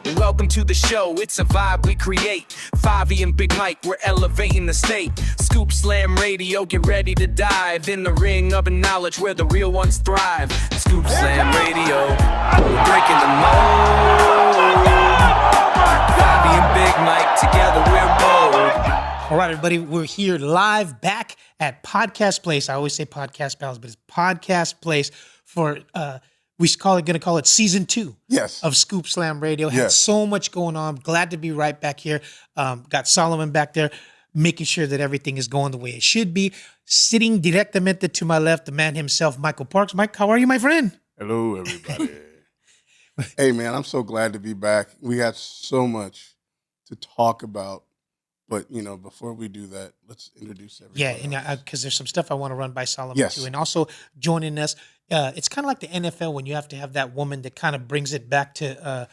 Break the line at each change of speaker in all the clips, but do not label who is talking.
Welcome to the show, it's a vibe we create. 5E and Big Mike, we're elevating the state. Scoop Slam Radio, get ready to dive in the ring of knowledge where the real ones thrive. Scoop Slam Radio, we're breaking the mold. 5E and Big Mike, together we're bold.
All right, everybody, we're here live back at Podcast Place. I always say Podcast Pals, but it's Podcast Place for, going to call it season 2 of Scoop Slam Radio. Had so much going on. Glad to be right back here. Got Solomon back there, making sure that everything is going the way it should be. Sitting directamente to my left, the man himself, Michael Parks. Mike, how are you, my friend?
Hello, everybody. Hey, man, I'm so glad to be back. We got so much to talk about. But, before we do that, let's introduce everybody.
Yeah, and because there's some stuff I want to run by Solomon, too. And also joining us, it's kind of like the NFL when you have to have that woman that kind of brings it back to,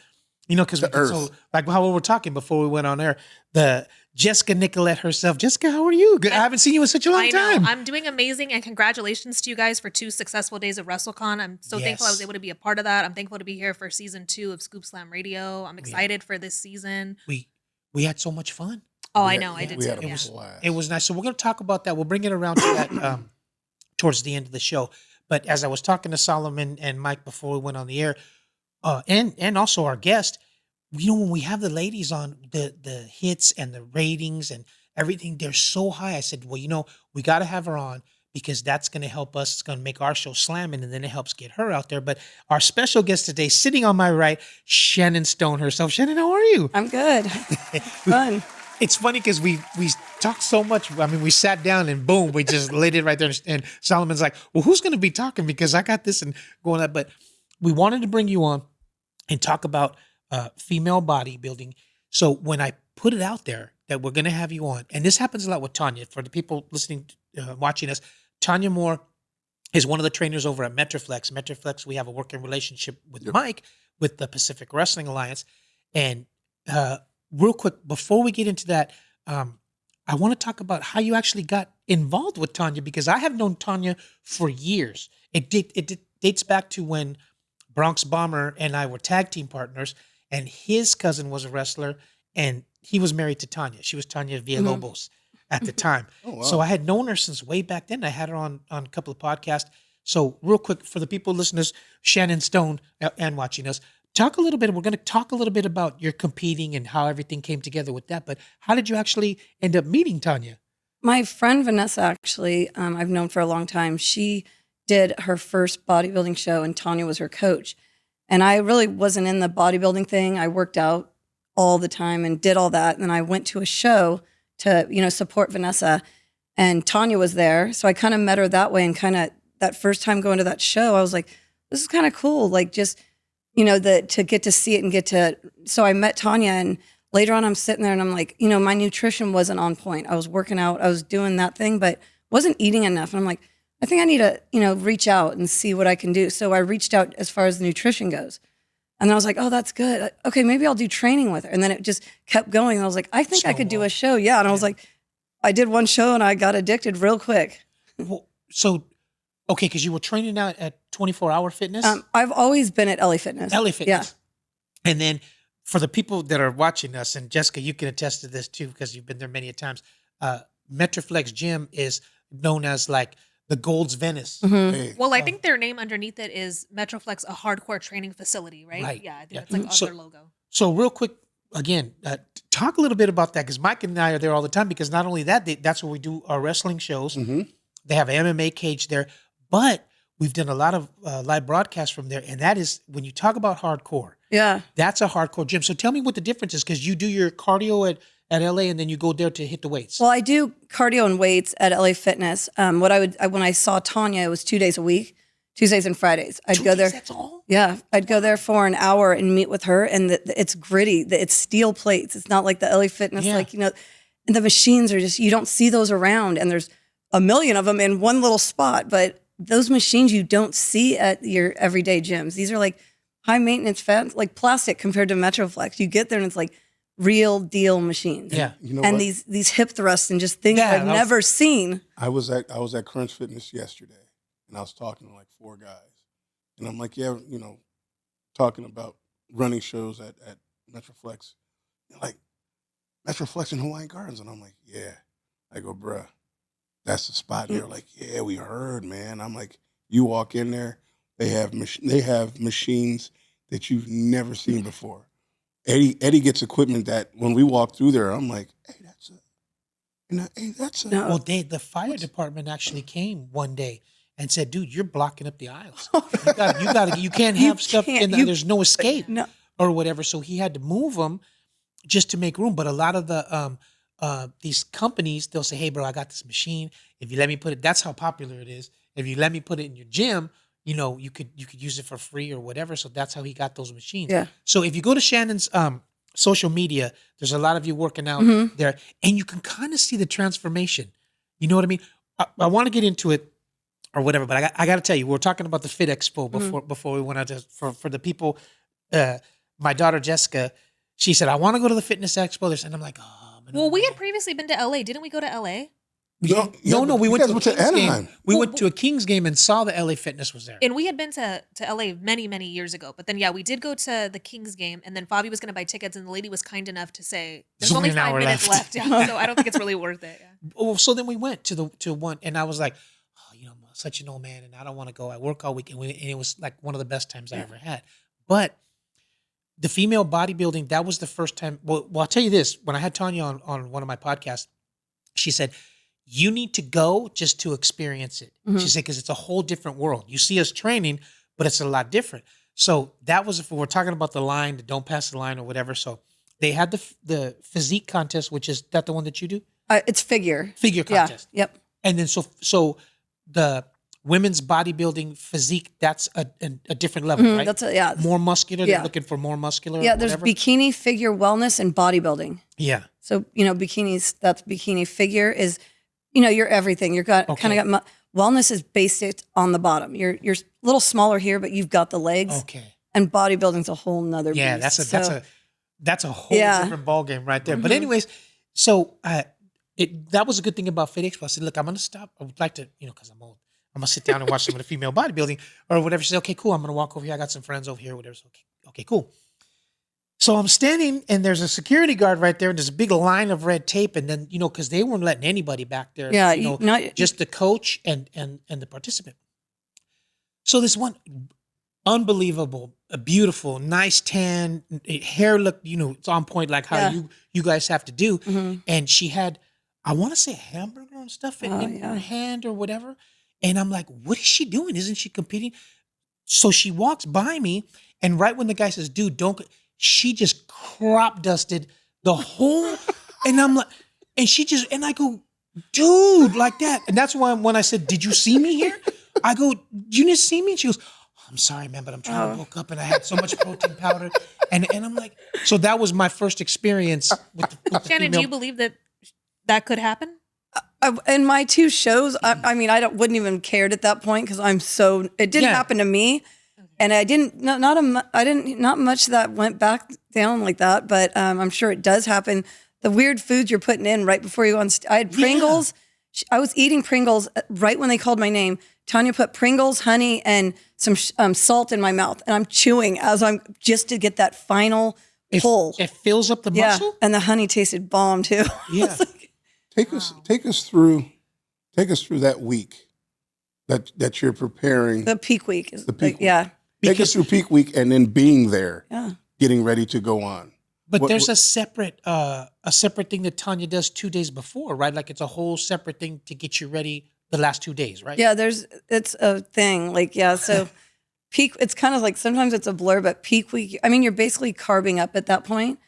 because like how we were talking before we went on air, the Jessica Nicolette herself. Jessica, how are you? I haven't seen you in such a long time.
I'm doing amazing, and congratulations to you guys for 2 successful days of WrestleCon. I'm so thankful I was able to be a part of that. I'm thankful to be here for season 2 of Scoop Slam Radio. I'm excited for this season.
We had so much fun.
Oh, I know. I did too.
It was nice. So we're going to talk about that. We'll bring it around to that towards the end of the show. But as I was talking to Solomon and Mike before we went on the air, and also our guest, when we have the ladies on, the hits and the ratings and everything, they're so high. I said, well, we got to have her on because that's going to help us. It's going to make our show slamming, and then it helps get her out there. But our special guest today, sitting on my right, Shannon Stone herself. Shannon, how are you?
I'm good. Fun.
It's funny because we talked so much. I mean, we sat down and boom, we just laid it right there. And Solomon's like, well, who's going to be talking? Because I got this and going on. But we wanted to bring you on and talk about female bodybuilding. So when I put it out there that we're going to have you on, and this happens a lot with Tanya. For the people listening, watching us, Tanya Moore is one of the trainers over at Metroflex. Metroflex, we have a working relationship with Mike, with the Pacific Wrestling Alliance. And real quick, before we get into that, I want to talk about how you actually got involved with Tanya, because I have known Tanya for years. It dates back to when Bronx Bomber and I were tag team partners, and his cousin was a wrestler, and he was married to Tanya. She was Tanya Villalobos at the time. Oh, wow. So I had known her since way back then. I had her on a couple of podcasts. So real quick, for the people listeners, Shannon Stone and watching us, we're going to talk a little bit about your competing and how everything came together with that. But how did you actually end up meeting Tanya?
My friend Vanessa, actually, I've known for a long time. She did her first bodybuilding show, and Tanya was her coach. And I really wasn't in the bodybuilding thing. I worked out all the time and did all that. And then I went to a show to, support Vanessa, and Tanya was there. So I kind of met her that way. And kind of that first time going to that show, I was like, this is kind of cool. Like just, to get to see it so I met Tanya, and later on I'm sitting there and I'm like, my nutrition wasn't on point. I was working out, I was doing that thing, but wasn't eating enough. And I'm like, I think I need to, reach out and see what I can do. So I reached out as far as the nutrition goes. And then I was like, oh, that's good. Okay, maybe I'll do training with her. And then it just kept going. And I was like, I think I could do a show. Yeah. And I was like, I did one show and I got addicted real quick.
Well, okay, because you were training out at 24-Hour Fitness?
I've always been at LA Fitness.
LA Fitness. Yeah. And then for the people that are watching us, and Jessica, you can attest to this too because you've been there many a times, Metroflex Gym is known as like the Gold's Venice.
Mm-hmm.
Hey.
Well, I think their name underneath it is Metroflex, a hardcore training facility, right?
Right.
Yeah, I think that's like their logo.
So real quick, again, talk a little bit about that, because Mike and I are there all the time, because not only that, that's where we do our wrestling shows.
Mm-hmm.
They have an MMA cage there, but we've done a lot of live broadcasts from there. And that is, when you talk about hardcore, that's a hardcore gym. So tell me what the difference is, because you do your cardio at LA and then you go there to hit the weights.
Well, I do cardio and weights at LA Fitness. When I saw Tanya, it was 2 days a week, Tuesdays and Fridays. I'd go there.
That's all?
Yeah. I'd go there for an hour and meet with her. And it's gritty. It's steel plates. It's not like the LA Fitness, and the machines are just, you don't see those around. And there's a million of them in one little spot. But those machines you don't see at your everyday gyms. These are like high maintenance fat, like plastic compared to Metroflex. You get there and it's like real deal machines.
Yeah.
These hip thrusts and just things I've never seen.
I was at Crunch Fitness yesterday, and I was talking to like 4 guys. And I'm like, talking about running shows at Metroflex. They're like, Metroflex in Hawaiian Gardens. And I'm like, yeah. I go, bruh, that's the spot. And they're like, yeah, we heard, man. I'm like, you walk in there, they have machines that you've never seen before. Eddie gets equipment that when we walk through there, I'm like, hey, that's a.
Well, the fire department actually came one day and said, dude, you're blocking up the aisles. You can't have stuff in there. There's no escape or whatever. So he had to move them just to make room. But a lot of the these companies, they'll say, hey, bro, I got this machine. If you let me put it, that's how popular it is. If you let me put it in your gym, you know, you could use it for free or whatever. So that's how he got those machines.
Yeah.
So if you go to Shannon's social media, there's a lot of you working out there, and you can kind of see the transformation. You know what I mean? I want to get into it or whatever, but I got to tell you, we were talking about the Fit Expo before we went out for the people. My daughter Jessica, she said, I want to go to the fitness expo. And I'm like, oh.
Well, we had previously been to LA. Didn't we go to LA?
No, we went to a
to
Kings
Anaheim.
game. We went to a Kings game and saw the LA Fitness was there.
And we had been to LA many, many years ago. But then, yeah, we did go to the Kings game. And then Fabi was going to buy tickets. And the lady was kind enough to say, there's only 5 minutes left. Yeah, so I don't think it's really worth it. Yeah.
Oh, so then we went to one. And I was like, oh, you know, I'm such an old man and I don't want to go. I work all week. And it was like one of the best times I ever had. But the female bodybuilding, that was the first time. Well, I'll tell you this. When I had Tanya on one of my podcasts, she said, you need to go just to experience it. She said, because it's a whole different world. You see us training, but it's a lot different. So that was, if we're talking about the line, the don't pass the line or whatever. So they had the physique contest, which is that the one that you do?
It's figure
Contest.
Yeah. Yep.
And then so the women's bodybuilding physique, that's a different level, right?
That's
more muscular.
Yeah.
They're looking for more muscular.
Yeah, there's bikini, figure, wellness, and bodybuilding.
Yeah.
So, you know, bikinis, that's bikini. Figure is, you know, you're everything. You're kind of got, wellness is based on the bottom. You're a little smaller here, but you've got the legs.
Okay.
And bodybuilding's a whole nother beast.
Yeah, that's a whole different ball game right there. But anyways, so that was a good thing about Fit Expo. I said, look, I'm going to stop. I would like to, you know, because I'm old. I'm going to sit down and watch some of the female bodybuilding or whatever. She said, okay, cool. I'm going to walk over here. I got some friends over here, whatever. So, okay, cool. So I'm standing and there's a security guard right there and there's a big line of red tape. And then, you know, because they weren't letting anybody back there.
Yeah.
You know, just the coach and the participant. So this one unbelievable, a beautiful, nice tan, hair looked, you know, it's on point like how you guys have to do. And she had, I want to say a hamburger and stuff in her hand or whatever. And I'm like, what is she doing? Isn't she competing? So she walks by me, and right when the guy says, dude, don't, she just crop dusted the whole, and I'm like, and she just, and I go, dude, like that. And that's why when I said, did you see me here? I go, you didn't see me? And she goes, I'm sorry, man, but I'm trying to bulk up and I had so much protein powder. And I'm like, so that was my first experience with the
Shannon,
female.
do you believe that could happen?
In my 2 shows, I mean, wouldn't even cared at that point because it didn't happen to me, and I didn't not much that went back down like that, but I'm sure it does happen. The weird foods you're putting in right before you go on. I had Pringles. I was eating Pringles right when they called my name. Tanya put Pringles, honey, and some salt in my mouth, and I'm chewing as I'm just to get that final pull.
It fills up the muscle,
and the honey tasted bomb too.
Yeah.
Take us through that week that you're preparing.
The peak week is
The peak week.
Yeah.
Take us through peak week and then being there, getting ready to go on.
But there's a separate thing that Tanya does 2 days before, right? Like it's a whole separate thing to get you ready the last 2 days, right?
Yeah, it's a thing. Like, yeah, so peak, it's kind of like sometimes it's a blur, but peak week, I mean, you're basically carbing up at that point.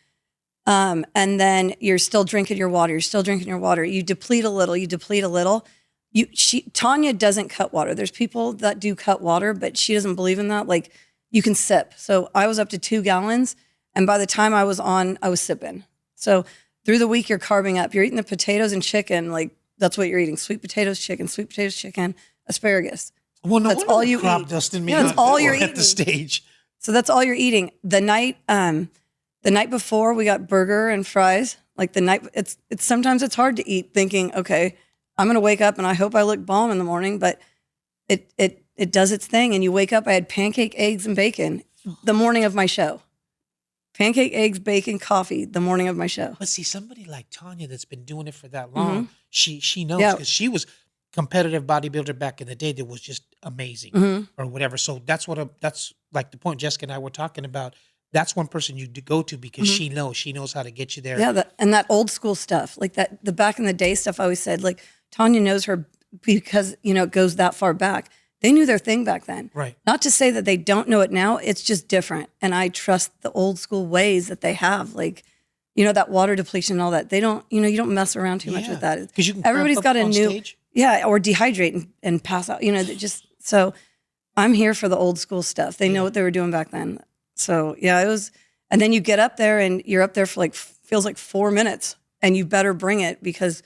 And then you're still drinking your water. You deplete a little. Tanya doesn't cut water. There's people that do cut water, but she doesn't believe in that. Like you can sip. So I was up to 2 gallons. And by the time I was on, I was sipping. So through the week, you're carbing up. You're eating the potatoes and chicken. Like that's what you're eating. Sweet potatoes, chicken, asparagus.
Well, no,
that's all you
crop
eat.
dusting me.
Yeah, that's all you're eating
at the stage.
So that's all you're eating. The night before, we got burger and fries. Like the night, it's sometimes it's hard to eat, thinking, okay, I'm gonna wake up and I hope I look bomb in the morning, but it does its thing. And you wake up. I had pancake, eggs, and bacon the morning of my show. pancake, eggs, bacon, coffee the morning of my show.
But see, somebody like Tanya that's been doing it for that long, she knows
Yeah.
because she was competitive bodybuilder back in the day that was just amazing or whatever. So that's that's like the point Jessica and I were talking about. That's one person you go to because she knows how to get you there.
Yeah, and that old school stuff, like that, the back in the day stuff. I always said, like Tanya knows her because it goes that far back. They knew their thing back then.
Right.
Not to say that they don't know it now. It's just different, and I trust the old school ways that they have. Like, that water depletion and all that. They don't, you don't mess around too much with that.
Because you can
Everybody's
cramp up
got a
on
new,
stage.
or dehydrate and pass out. So I'm here for the old school stuff. They know what they were doing back then. So yeah, it was. And then you get up there and you're up there for feels like 4 minutes, and you better bring it because,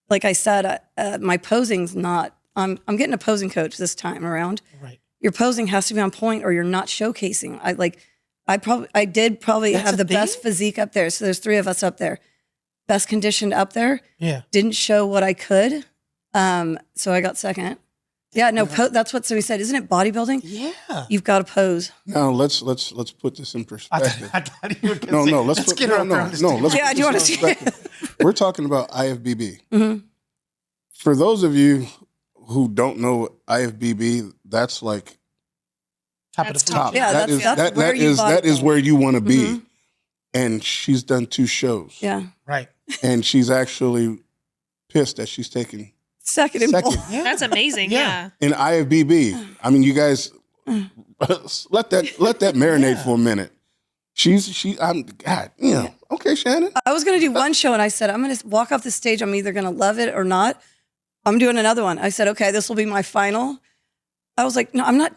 like I said, my posing's not. I'm getting a posing coach this time around.
Right.
Your posing has to be on point, or you're not showcasing. I did probably
That's
have
a
the
thing?
best physique up there. So there's 3 of us up there, best conditioned up there.
Yeah.
Didn't show what I could, so I got second. Yeah, no, that's what somebody said. Isn't it bodybuilding?
Yeah.
You've got to pose.
Now let's put this in perspective.
I thought you were gonna say,
Let's
get her up there on this table.
let's
Yeah,
put
do you
this
wanna
in
see-
perspective. We're talking about IFBB.
Mhm.
For those of you who don't know IFBB, that's like
Top of
That's
the
top.
food chain.
Yeah,
that
that's where you
that is
bodybuild.
where you want to be.
Mhm.
And she's done 2 shows.
Yeah,
Right.
And she's actually pissed that she's taking
second in
second
bowl.
Yeah.
That's amazing.
Yeah.
Yeah.
in IFBB. I mean, you guys let that marinate for a minute. I'm God, okay, Shannon.
I was going to do one show, and I said, I'm going to walk off the stage. I'm either going to love it or not. I'm doing another one. I said, okay, this will be my final. I was like, no, I'm not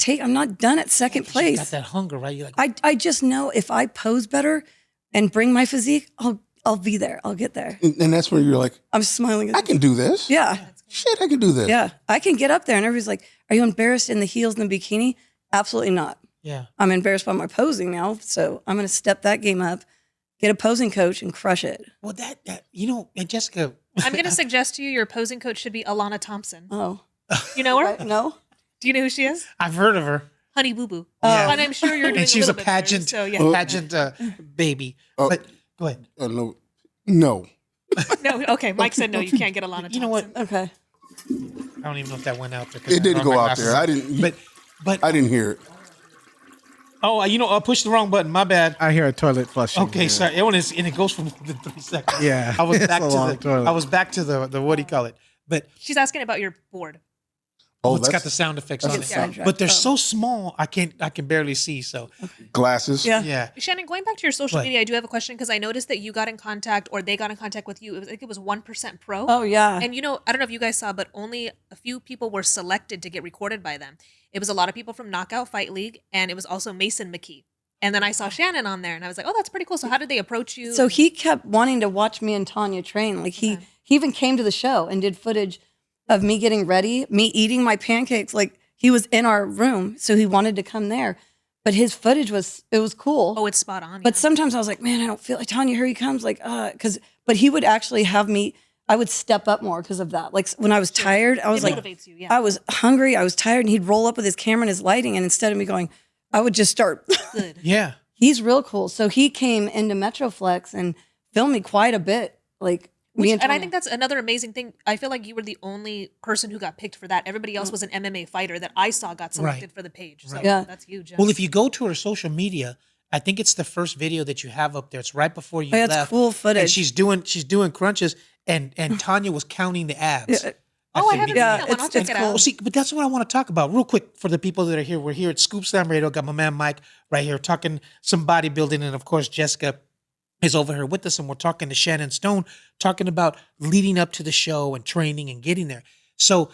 done at second
You got
place.
that hunger, right? You're like,
I just know if I pose better and bring my physique, I'll be there. I'll get there.
And that's where you're like,
I'm smiling at
I can do this.
Yeah.
Shit, I can do this.
Yeah. I can get up there, and everybody's like, are you embarrassed in the heels and the bikini? Absolutely not.
yeah.
I'm embarrassed by my posing now, so I'm going to step that game up, get a posing coach, and crush it.
Well, that and Jessica.
I'm going to suggest to you your posing coach should be Alana Thompson.
Oh,
You know her?
right? No?
Do you know who she is?
I've heard of her.
Honey Boo Boo.
Yeah.
And I'm sure you're doing
And she's a
little bit better,
pageant,
so yeah.
pageant baby.
Oh.
But go ahead.
No.
No, okay. Mike said no, you can't get Alana Thompson.
You know what?
Okay.
I don't even know if that went out there. 'cause
It
I
didn't
don't
go
have my
out there.
glasses
I
on.
didn't.
But
I didn't hear it.
I pushed the wrong button. My bad.
I hear a toilet flushing.
Okay, sorry. And it goes for more than 3 seconds.
Yeah,
I was
it's
back
a
to
long
the.
toilet.
I was back to the what do you call it? But
She's asking about your board.
Oh,
it's got
that's
the sound effects
Get
on it.
sidetracked.
But they're
Oh.
so small, I can barely see. So
glasses.
Yeah.
yeah.
Shannon, going back to your social
What?
media, I do have a question because I noticed that you got in contact or they got in contact with you. I think it was 1% Pro.
Oh, yeah.
And I don't know if you guys saw, but only a few people were selected to get recorded by them. It was a lot of people from Knockout Fight League, and it was also Mason McKee. And then I saw Shannon on there, and I was like, oh, that's pretty cool. So how did they approach you?
So he kept wanting to watch me and Tanya train. Like he even came to the show and did footage of me getting ready, me eating my pancakes. Like he was in our room, so he wanted to come there. But his footage was cool.
Oh, it's spot on.
But
yeah.
sometimes I was like, man, I don't feel like Tanya, here he comes. Like, but he would actually have me, I would step up more because of that. Like when I was tired, I was
it
like,
motivates you, yeah.
I was hungry, I was tired, and he'd roll up with his camera and his lighting. And instead of me going, I would just start.
Good.
Yeah.
He's real cool. So he came into Metroflex and filmed me quite a bit. Like me
And I
Tanya.
think that's another amazing thing. I feel like you were the only person who got picked for that. Everybody else was an MMA fighter that I saw got selected
Right.
for the page. So
Right.
Yeah.
that's huge. yeah.
Well, if you go to her social media, I think it's the first video that you have up there. It's right before you
Oh, yeah, it's
left.
cool footage.
And she's doing crunches, and Tanya was counting the abs.
Yeah.
Oh, I
think
haven't
we-
seen
Yeah,
that one. I'll
it's
check it
cool.
out.
Well, see, but that's what I want to talk about real quick for the people that are here. We're here at Scoop Slam Radio. Got my man Mike right here talking some bodybuilding, and of course Jessica is over here with us, and we're talking to Shannon Stone, talking about leading up to the show and training and getting there. So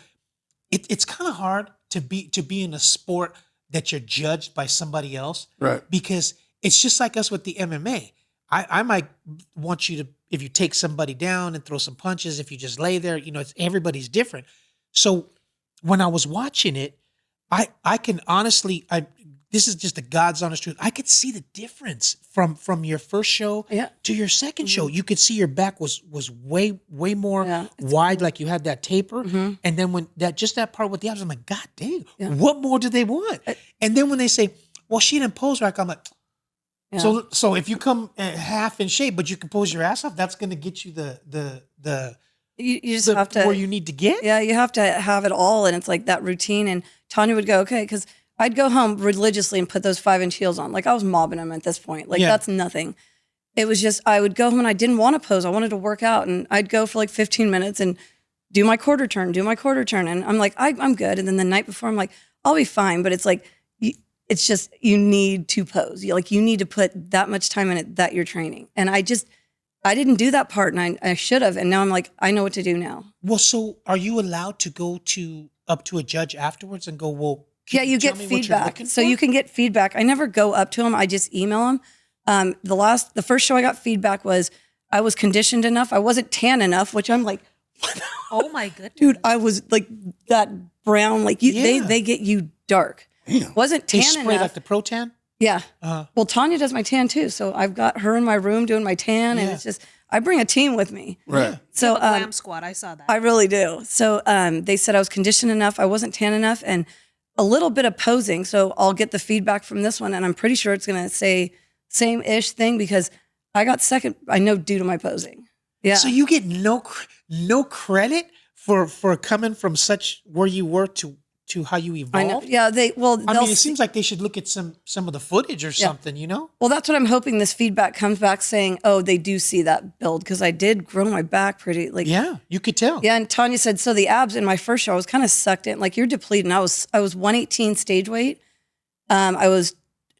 it's kind of hard to be in a sport that you're judged by somebody else,
Right.
because it's just like us with the MMA. I might want you to, if you take somebody down and throw some punches, if you just lay there, it's everybody's different. So when I was watching it, I can honestly, this is just the God's honest truth. I could see the difference from your first show
Yeah.
to your second show. You could see your back was way more
Yeah, it's
wide, like you had that taper.
Mhm.
And then when that part with the abs, I'm like, God dang,
Yeah.
what more do they want? And then when they say, well, she didn't pose right, I'm like, well, she didn't pose right. I'm like, well, what more do they want? And then when that part with the abs, I'm like, God dang, what more do they want? And then when they say, well, she didn't pose right, I'm like, God dang, what more do they want? And then when they say, well, she didn't pose right, I'm like,
Yeah.
So if you come half in shape, but you can pose your ass off, that's going to get you the
you just have to
where you need to get.
Yeah, you have to have it all. And it's like that routine. And Tanya would go, okay, because I'd go home religiously and put those 5-inch heels on. Like I was mobbing them at this point. Like that's nothing. It was just, I would go home and I didn't want to pose. I wanted to work out. And I'd go for like 15 minutes and do my quarter turn. And I'm like, I'm good. And then the night before, I'm like, I'll be fine. But it's like, it's just, you need to pose. You need to put that much time in it that you're training. And I didn't do that part, and I should have. And now I'm like, I know what to do now.
Well, so are you allowed to go up to a judge afterwards and go, well,
yeah, you get feedback. So you can get feedback. I never go up to them. I just email them. The first show I got feedback was I was conditioned enough. I wasn't tan enough, which I'm like,
Oh my goodness.
dude, I was like that brown, like they get you dark.
Damn.
Wasn't
They
tan
spray
enough.
like the Pro Tan?
Yeah. Well, Tanya does my tan too. So I've got her in my room doing my tan, and it's just, I bring a team with me.
Right.
So
You have a glam squad. I saw that.
I really do. So they said I was conditioned enough. I wasn't tan enough, and a little bit of posing. So I'll get the feedback from this one, and I'm pretty sure it's going to say same-ish thing because I got second, I know, due to my posing. Yeah.
So you get no credit for coming from such where you were to how you evolved?
I know. Yeah.
I mean, it seems like they should look at some of the footage or something, you know?
Well, that's what I'm hoping this feedback comes back saying, oh, they do see that build because I did grow my back pretty. Like,
yeah, you could tell.
Yeah, and Tanya said, so the abs in my first show, I was kind of sucked in. Like, you're depleting. I was 118 stage weight. I was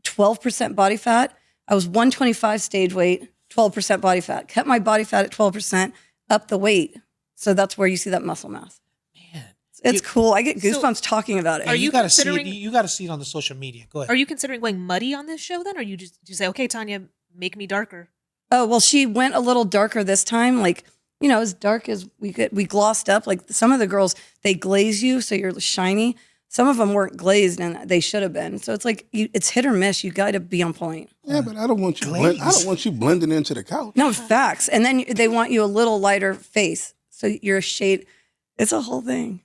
12% body fat. I was 125 stage weight, 12% body fat. Kept my body fat at 12%, up the weight. So that's where you see that muscle mass.
Man.
It's cool. I get goosebumps talking about it.
Are you
got to see
considering-
it. You got to see it on the social media. Go ahead.
Are you considering going muddy on this show then? Or you just say, okay, Tanya, make me darker?
Oh, well, she went a little darker this time. Like, you know, as dark as we glossed up. Like some of the girls, they glaze you so you're shiny. Some of them weren't glazed and they should have been. So it's like, it's hit or miss. You got to be on point.
Yeah, but I don't want you. I don't want you blending into the couch.
No, facts. And then they want you a little lighter face. So you're a shade. It's a whole thing.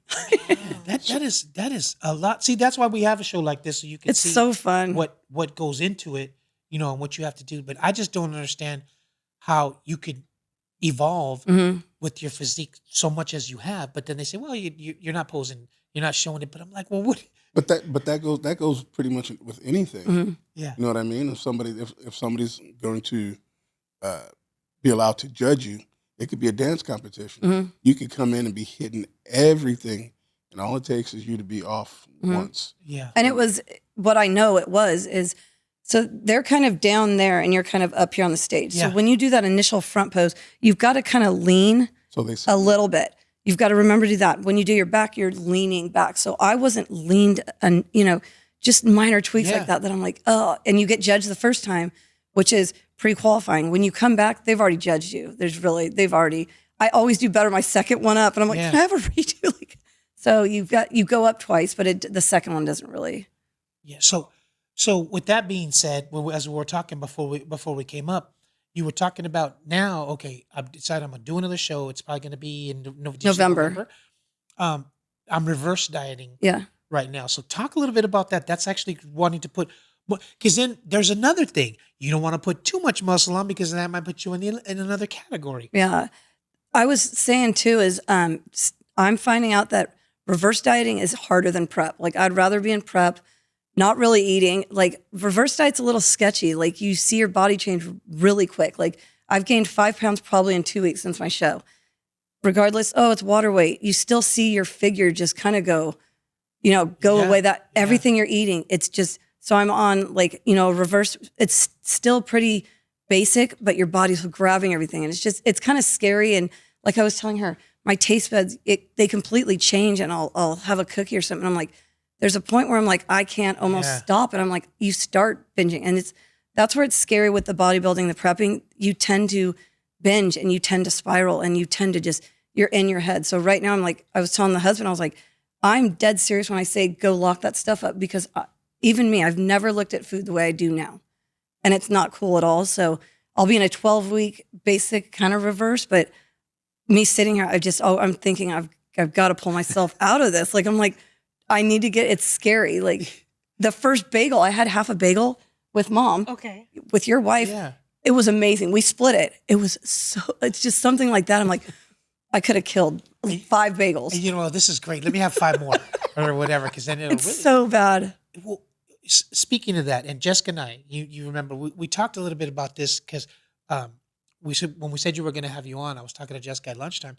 That is a lot. See, that's why we have a show like this, so you can
It's
see
so fun.
what goes into it, you know, and what you have to do. But I just don't understand how you could evolve with your physique so much as you have. But then they say, well, you're not posing, you're not showing it. But I'm like, well, what?
But that goes pretty much with anything.
Yeah.
You know what I mean? If somebody's going to be allowed to judge you, it could be a dance competition. You could come in and be hitting everything, and all it takes is you to be off once.
Yeah.
And it was what I know it was is, so they're kind of down there and you're kind of up here on the stage.
Yeah.
So when you do that initial front pose, you've got to kind of lean
So they say,
a little bit. You've got to remember to do that. When you do your back, you're leaning back. So I wasn't leaned, and just minor tweaks like that I'm like, oh, and you get judged the first time, which is pre-qualifying. When you come back, they've already judged you. I always do better my second one up, and I'm like, can I have a redo? So you go up twice, but the second one doesn't really.
Yeah. So with that being said, as we were talking before we came up, you were talking about now. Okay, I've decided I'm gonna do another show. It's probably gonna be in November. I'm reverse dieting.
Yeah.
Right now. So talk a little bit about that. That's actually wanting to put, because then there's another thing. You don't want to put too much muscle on because that might put you in another category.
Yeah. I was saying too is I'm finding out that reverse dieting is harder than prep. Like I'd rather be in prep, not really eating. Like reverse diet's a little sketchy. Like you see your body change really quick. Like I've gained 5 pounds probably in 2 weeks since my show. Regardless, it's water weight. You still see your figure just kind of go away. That everything you're eating, it's just, so I'm on reverse. It's still pretty basic, but your body's grabbing everything. And it's kind of scary. And like I was telling her, my taste buds, they completely change, and I'll have a cookie or something. I'm like, there's a point where I'm like, I can't almost stop. And I'm like, you start binging. And that's where it's scary with the bodybuilding, the prepping. You tend to binge and you tend to spiral and you tend to you're in your head. So right now I'm like, I was telling the husband, I was like, I'm dead serious when I say go lock that stuff up, because even me, I've never looked at food the way I do now. And it's not cool at all. So I'll be in a 12-week basic kind of reverse, but me sitting here, I'm thinking I've got to pull myself out of this. Like, I'm like, I need to it's scary. Like the first bagel, I had half a bagel. with mom,
Okay.
with your wife.
Yeah.
It was amazing. We split it. It's just something like that. I'm like, I could have killed 5 bagels.
And, you know, this is great. Let me have 5 more or whatever, because then it'll
It's
really.
so bad.
Well, speaking of that, and Jessica and I, you remember we talked a little bit about this because we said when we said you were going to have you on, I was talking to Jessica at lunchtime,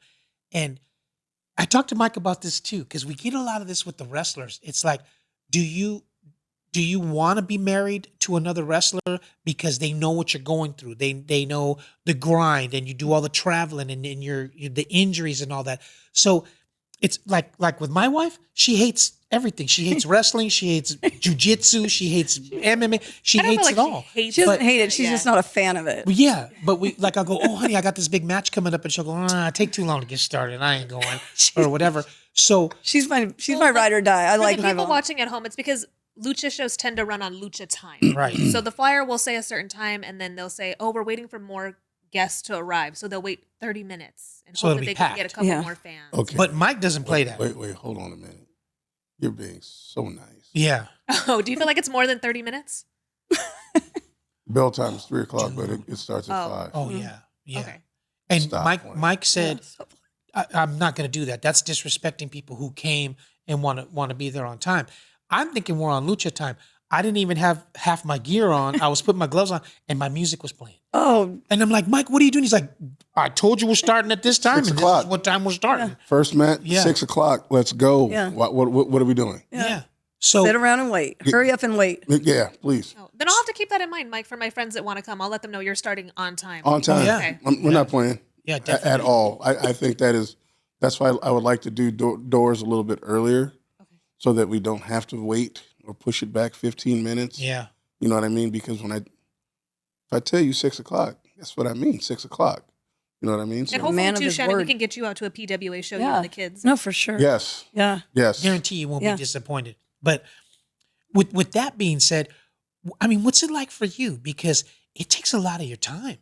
and I talked to Mike about this too because we get a lot of this with the wrestlers. It's like, do you want to be married to another wrestler because they know what you're going through? They know the grind, and you do all the traveling and your the injuries and all that. So it's like with my wife, she hates everything. She hates wrestling. She hates jujitsu. She hates MMA. She
I don't
hates
feel
it
like
all.
hates
She doesn't
it.
hate it. She's
Yeah.
just not a fan of it.
But yeah, but I'll go, oh, honey, I got this big match coming up. And she'll go, take too long to get started. I ain't going or whatever. So
She's my ride or die. I
For
like
the
my
people
mom.
watching at home, it's because lucha shows tend to run on lucha time.
right.
So the flyer will say a certain time, and then they'll say, "Oh, we're waiting for more guests to arrive." So they'll wait 30 minutes, and
So it'll
hopefully
be
they can get a
packed.
couple
Yeah.
more fans.
Okay.
But Mike doesn't play that.
Wait, hold on a minute. You're being so nice.
Yeah.
Oh, do you feel like it's more than 30 minutes?
Bell time is 3:00, but it starts at
Oh.
5.
Oh yeah. Yeah.
Okay.
And
Stop
Mike
playing.
Mike said, I'm not going to do that. That's disrespecting people who came and want to be there on time. I'm thinking we're on lucha time. I didn't even have half my gear on. I was putting my gloves on, and my music was playing.
Oh,
And I'm like, Mike, what are you doing? He's like, I told you we're starting at this time,
6
and this
o'clock.
is what time we're starting.
First match,
Yeah.
6:00. Let's go.
Yeah.
What are we doing?
Yeah. So
sit around and wait. Hurry up and wait.
Yeah, please.
Oh, then I'll have to keep that in mind, Mike, for my friends that want to come. I'll let them know you're starting on time.
On time.
yeah.
Okay.
We're not playing
yeah,
at
definitely.
all. I think that's why I would like to do doors a little bit earlier
Okay.
so that we don't have to wait or push it back 15 minutes.
Yeah.
You know what I mean? Because if I tell you 6:00, that's what I mean, 6:00. You know what I mean? So,
And hopefully,
man of
too,
his
Shannon, we
word.
can get you out to a PWA show, you
Yeah.
and the kids.
No, for sure.
yes,
Yeah.
yes.
Guarantee you won't
Yeah.
be disappointed. But with that being said, I mean, what's it like for you? Because it takes a lot of your time.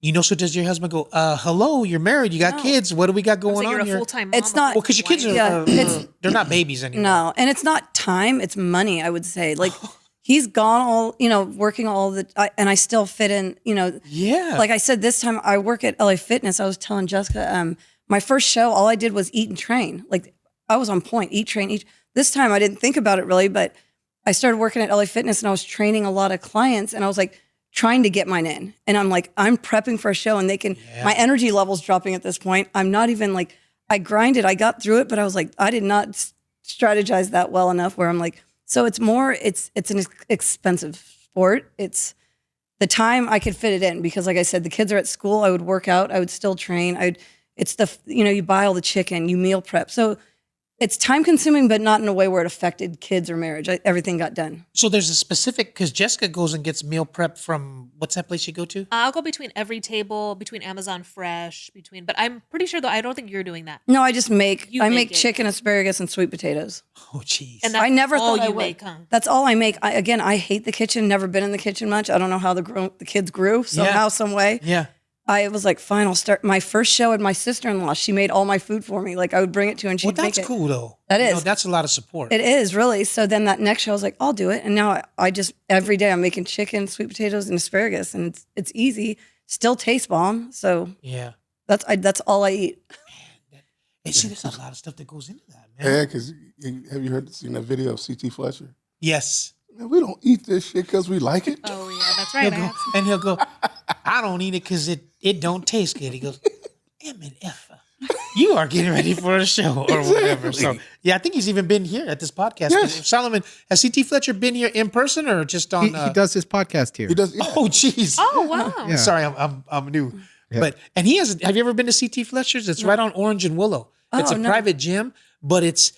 You know, so does your husband go, hello, you're married, you got
No.
kids, what do we got
So
going
you're
on
a
here?
full-time mom.
It's not-
Well, because your kids are,
Yeah, it's-
they're not babies anymore.
No, and it's not time, it's money, I would say. Like he's gone all, working all and I still fit in,
Yeah.
like I said, this time I work at LA Fitness. I was telling Jessica, my first show, all I did was eat and train. Like I was on point, eat, train, eat. This time I didn't think about it really, but I started working at LA Fitness and I was training a lot of clients and I was like trying to get mine in. And I'm like, I'm prepping for a show and my energy level's dropping at this point. I'm not even like, I grinded, I got through it, but I was like, I did not strategize that well enough where I'm like, so it's an expensive sport. It's the time I could fit it in because like I said, the kids are at school. I would work out. I would still train. You buy all the chicken, you meal prep. So it's time consuming, but not in a way where it affected kids or marriage. Everything got done.
So there's a specific, because Jessica goes and gets meal prep from, what's that place you go to?
I'll go between Every Table, between Amazon Fresh, but I'm pretty sure though, I don't think you're doing that.
No, I just make
You
I
make
make
it.
chicken, asparagus, and sweet potatoes.
Oh, jeez.
And that's
I never
all
thought I
you
would.
make, huh?
That's all I make. I hate the kitchen. Never been in the kitchen much. I don't know how the kids grew somehow, some way.
Yeah.
I was like, fine, I'll start. My first show at my sister-in-law, she made all my food for me. Like I would bring it to her and she'd
Well,
make
that's
it.
cool, though.
That
You know,
is.
that's a lot of support.
It is really. So then that next show, I was like, I'll do it. And now I just every day I'm making chicken, sweet potatoes, and asparagus, and it's easy. Still tastes bomb. So
Yeah.
that's all I eat.
And see, there's a lot of stuff that goes into that, man.
Yeah, because have you seen that video of C.T. Fletcher?
Yes.
Man, we don't eat this shit because we like it.
Oh yeah, that's
He'll
right.
go, and he'll go, I don't eat it because it don't taste good. He goes, MF, you are getting ready for a show or whatever. So, yeah, I think he's even been here at this podcast.
Yes.
Solomon, has CT Fletcher been here in person or just on?
He does his podcast here.
He does. Yeah.
Oh, jeez.
Oh wow.
Yeah.
Sorry, I'm new.
Yeah.
And he has. Have you ever been to CT Fletcher's? It's right on Orange and Willow. It's
Oh,
a
no.
private gym, but it's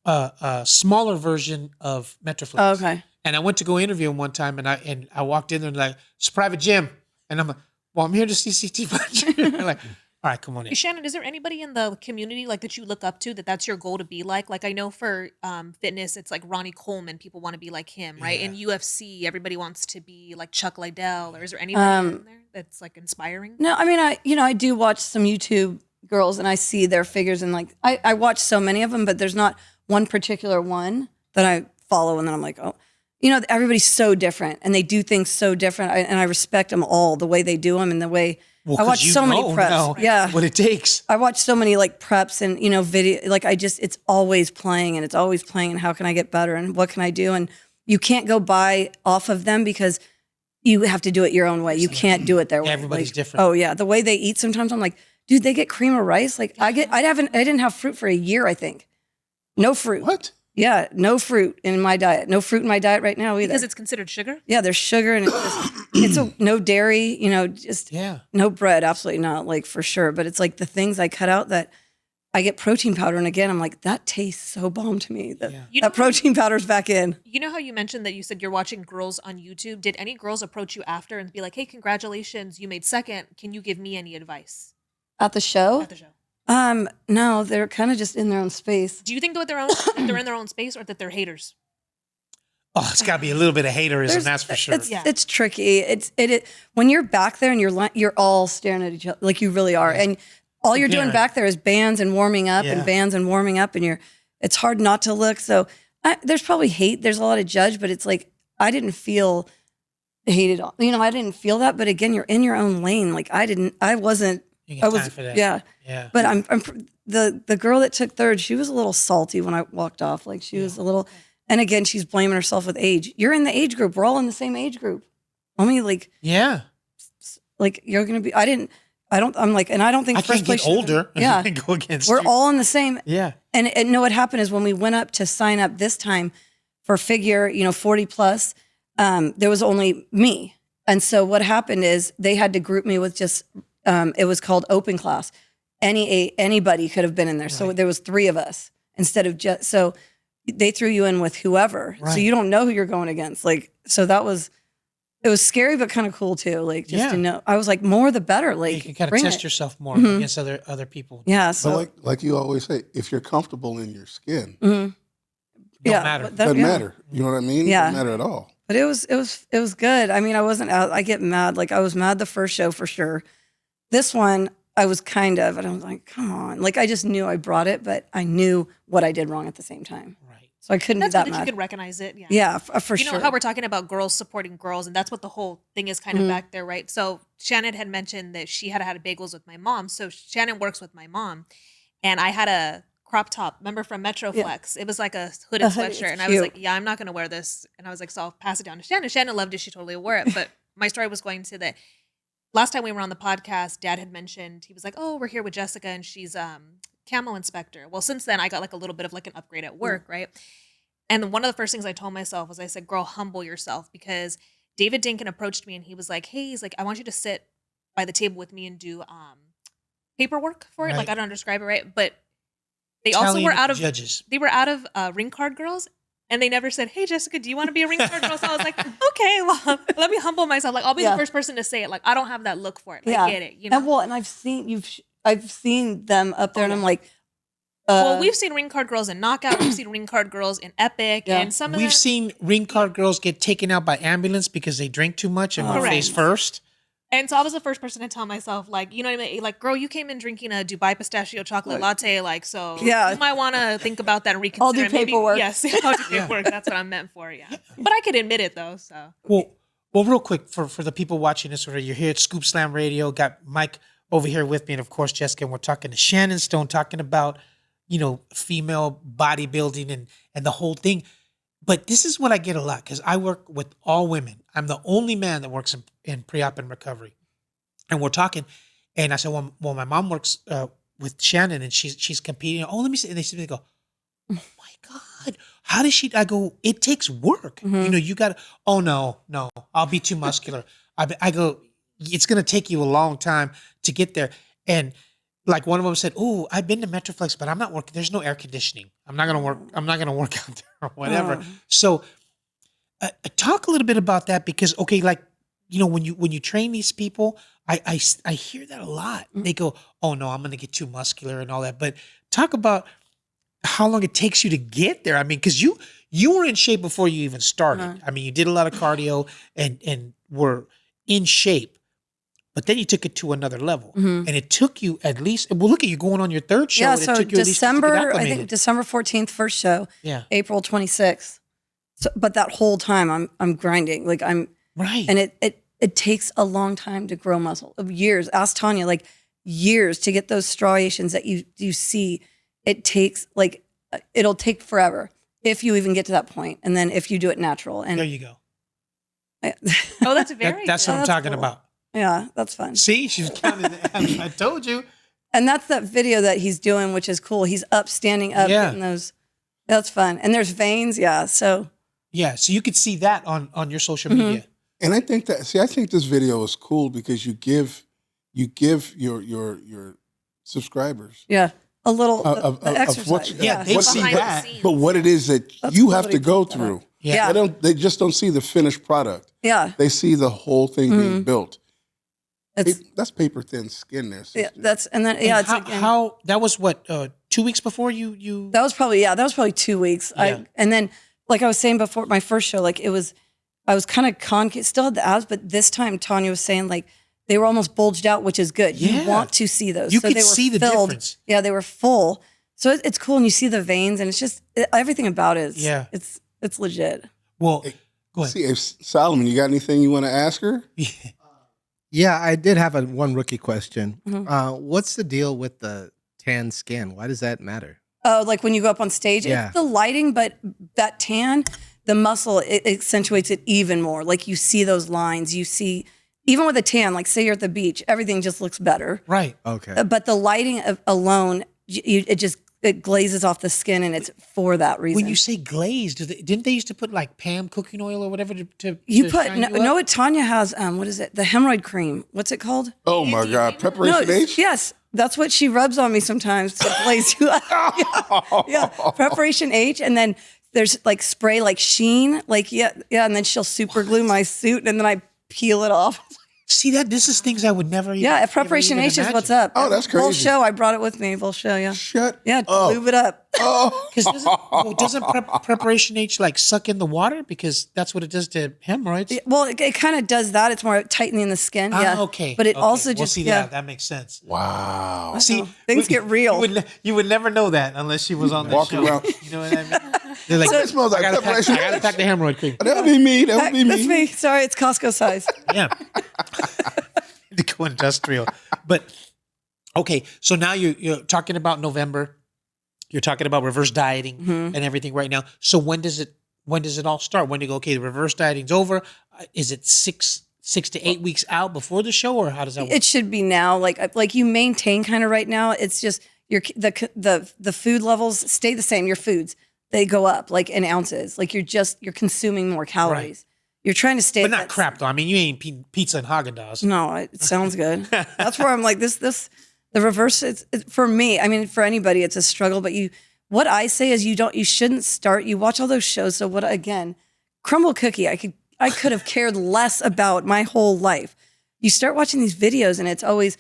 a smaller version of Metroflex.
Oh, okay.
And I went to go interview him one time, and I walked in there and like, it's a private gym, and I'm like, well, I'm here to see CT Fletcher. They're like, all right, come on in.
Shannon, is there anybody in the community like that you look up to that's your goal to be like? Like I know for fitness, it's like Ronnie Coleman. People want to be like him, right?
Yeah.
In UFC, everybody wants to be like Chuck Liddell. Or is there anybody in there that's like inspiring?
No, I mean, I do watch some YouTube girls and I see their figures and like, I watch so many of them, but there's not one particular one that I follow. And then I'm like, oh, you know, everybody's so different and they do things so different. And I respect them all, the way they do them and the way I watch so many preps.
Now
Yeah.
what it takes.
I watch so many like preps and, you know, video, like it's always playing and how can I get better and what can I do? And you can't go buy off of them because you have to do it your own way. You can't do it their way.
Everybody's
Like,
different.
Oh yeah. The way they eat sometimes I'm like, dude, they get cream of rice. Like I didn't have fruit for a year, I think. No fruit.
What?
Yeah. No fruit in my diet. No fruit in my diet right now either.
Because it's considered sugar?
Yeah, there's sugar and it's no dairy, you know, just no bread, absolutely not, like for sure. But it's like the things I cut out that I get protein powder. And again, I'm like, that tastes so bomb to me. That protein powder's back in.
You know how you mentioned that you said you're watching girls on YouTube? Did any girls approach you after and be like, hey, congratulations, you made second. Can you give me any advice?
At the show?
At the show.
No, they're kind of just in their own space.
Do you think that they're in their own space or that they're haters?
Oh, it's got to be a little bit of haterism, that's for sure.
It's tricky. It when you're back there and you're all staring at each other, like you really are. And all you're doing back there is bands and warming up and bands and warming up. And it's hard not to look. So there's probably hate. There's a lot of judge, but it's like, I didn't feel hated. You know, I didn't feel that. But again, you're in your own lane. Like I wasn't.
You got time for that.
Yeah. But I'm the girl that took third, she was a little salty when I walked off. Like she was a little, and again, she's blaming herself with age. You're in the age group. We're all in the same age group. Only like, like you're going to be, I'm like, and I don't think
I
first
can't get
place
older.
Yeah.
Go against
We're
you.
all in the same.
Yeah.
And no, what happened is when we went up to sign up this time for figure, you know, 40 plus, there was only me. And so what happened is they had to group me with just, it was called open class. Anybody could have been in there. Right. So there was 3 of us instead of just, so they threw you in with whoever. Right. So you don't know who you're going against. Like, so it was scary, but kind of cool too. Like just to know, I was like, more the better. Like
you can kind of test yourself more against other people.
Yeah. So
but like you always say, if you're comfortable in your skin,
don't matter.
Doesn't matter. You know what I mean?
Yeah.
Doesn't matter at all.
But it was good. I mean, I wasn't out. I get mad. Like I was mad the first show for sure. This one, I was kind of, and I was like, come on. Like I just knew I brought it, but I knew what I did wrong at the same time.
Right.
So I couldn't
That's
be that
good that
mad.
you could recognize it. Yeah.
Yeah, for sure.
You know how we're talking about girls supporting girls, and that's what the whole thing is kind of back there, right? So Shannon had mentioned that she had bagels with my mom. So Shannon works with my mom, and I had a crop top, remember from Metroflex? Yeah. It was like a hooded sweatshirt, and I was like, yeah, I'm not going to wear this. And I was like, so I'll pass it down to Shannon. Shannon loved it. She totally wore it. But my story was going to that. Last time we were on the podcast, Dad had mentioned, he was like, oh, we're here with Jessica and she's camo inspector. Well, since then I got like a little bit of like an upgrade at work, right? And one of the first things I told myself was I said, girl, humble yourself, because David Dinkin approached me and he was like, hey, he's like, I want you to sit by the table with me and do paperwork for it. Right. Like I don't describe it right, but they also were out of judges. They were out of ring card girls. And they never said, hey, Jessica, do you want to be a ring card girl? So I was like, okay, well, let me humble myself. Like, I'll be the first person to say it. Like, I don't have that look for it. I get it. You know?
And I've seen them up there and I'm like,
well, we've seen ring card girls in Knockout. We've seen ring card girls in Epic. Yeah. And some of
We've seen ring card girls get taken out by ambulance because they drink too much and were face first.
And so I was the first person to tell myself, like, you know what I mean? Like, girl, you came in drinking a Dubai pistachio chocolate latte. Like, so you might want to think about that and reconsider.
I'll do paperwork.
Yes, I'll do paperwork. That's what I'm meant for, yeah. But I could admit it, though, so.
Well, real quick, for the people watching this, you're here at Scoop Slam Radio, got Mike over here with me, and, of course, Jessica, and we're talking to Shannon Stone, talking about, you know, female bodybuilding and the whole thing. But this is what I get a lot, because I work with all women. I'm the only man that works in pre-op and recovery. And we're talking, and I said, well, my mom works with Shannon, and she's competing. Oh, let me see. And they go, oh my God, how does she? I go, it takes work. Mm-hmm. You know, you got to. Oh no, I'll be too muscular. I go, it's gonna take you a long time to get there. And like one of them said, oh, I've been to Metroflex, but I'm not working. There's no air conditioning. I'm not gonna work out there or whatever. So, talk a little bit about that, because like, you know, when you train these people, I hear that a lot. They go, oh no, I'm going to get too muscular and all that. But talk about how long it takes you to get there. I mean, because you were in shape before you even started. Uh-huh. I mean, you did a lot of cardio and were in shape, but then you took it to another level. Mm-hmm. And it took you at least, well, look at you going on your third show.
Yeah,
and
so
it took you
December, I think December 14th, first show. Yeah. April 26th. So, but that whole time I'm grinding. Like
Right.
and it takes a long time to grow muscle. Of years. Ask Tanya, like years to get those striations that you see. It takes like it'll take forever if you even get to that point. And then if you do it natural. And
there you go.
Oh, that's very
That's
good.
what I'm
That's
talking
cool.
about.
Yeah, that's fun.
See, she's counting. I told you.
And that's that video that he's doing, which is cool. He's up, standing up,
Yeah.
getting those. That's fun. And there's veins. Yeah. So
Yeah. So you could see that on your social
Mm-hmm.
media.
And I think this video is cool because you give your subscribers
yeah, a little
of
the exercise.
what
Yeah, they see
Behind the
that.
scenes.
but what it is that
That's
you
cool
have
that
to
he
go
put that
through.
up.
Yeah.
Yeah.
They just don't see the finished product.
Yeah.
They see the whole thing being built.
It's
That's paper thin skin there,
yeah.
sister.
That's and then
And
yeah. It's
how,
again,
how that was what 2 weeks before you
that was probably 2 weeks.
Yeah.
And then like I was saying before my first show, like I was kind of concave, still had the abs, but this time Tanya was saying like they were almost bulged out, which is good.
Yeah.
You want to see those.
You
So
could
they were
see the
filled.
difference.
Yeah, they were full. So it's cool, and you see the veins, and it's just everything about it.
Yeah.
It's legit.
well go ahead.
See, if Solomon, you got anything you want to ask her?
Yeah, I did have one rookie question.
Mhm.
What's the deal with the tan skin? Why does that matter?
Oh, like when you go up on stage,
Yeah.
it's the lighting, but that tan, the muscle, it accentuates it even more. Like you see those lines, you see, even with a tan, like say you're at the beach, everything just looks better.
Right.
Okay.
But the lighting alone, it glazes off the skin, and it's for that reason.
When you say glazed, didn't they used to put like Pam cooking oil or whatever to
you
to
put
shine
no,
you up?
no, what Tanya has, what is it? The hemorrhoid cream. What's it called?
Oh my God, preparation
No,
H.
yes, that's what she rubs on me sometimes to glaze you up. yeah, preparation H, and then there's like spray like Sheen, like yeah, and then she'll super glue my suit, and then I peel it off.
See that this is things I would never even
Yeah, preparation
even
H is what's
imagine.
up.
Oh, that's
Full
crazy.
show, I brought it with me. Full show, yeah,
Shut
yeah,
up.
lube it up.
Oh,
Because doesn't preparation H like suck in the water because that's what it does to hemorrhoids?
Well, it kind of does that. It's more tightening the skin. Yeah,
Okay.
but it
okay.
also
Well,
just
see
yeah.
that makes sense.
wow.
See,
things get real.
You would never know that unless she was on the
Walking
show.
around.
You know what I mean? They're like,
It smells like
I gotta
preparation
pack the hemorrhoid cream.
That would be me. That would be me.
That's me. Sorry, it's Costco size.
Yeah. To go industrial. But okay, so now you're talking about November. You're talking about reverse dieting
Mm-hmm.
and everything right now. So when does it all start? When do you go, okay, the reverse dieting's over? Is it six to 8 weeks out before the show, or how does that work?
It should be now. Like you maintain kind of right now. It's just the food levels stay the same. Your foods, they go up like in ounces. Like you're consuming more calories. You're trying to stay.
But
at
not
that-
crap though. I mean, you ain't pizza and Haagen-Dazs.
No, it sounds good. That's where I'm like this. The reverse. It's for me. I mean, for anybody, it's a struggle. But what I say is you shouldn't start. You watch all those shows. So what again? Crumble cookie. I could have cared less about my whole life. You start watching these videos, and it's always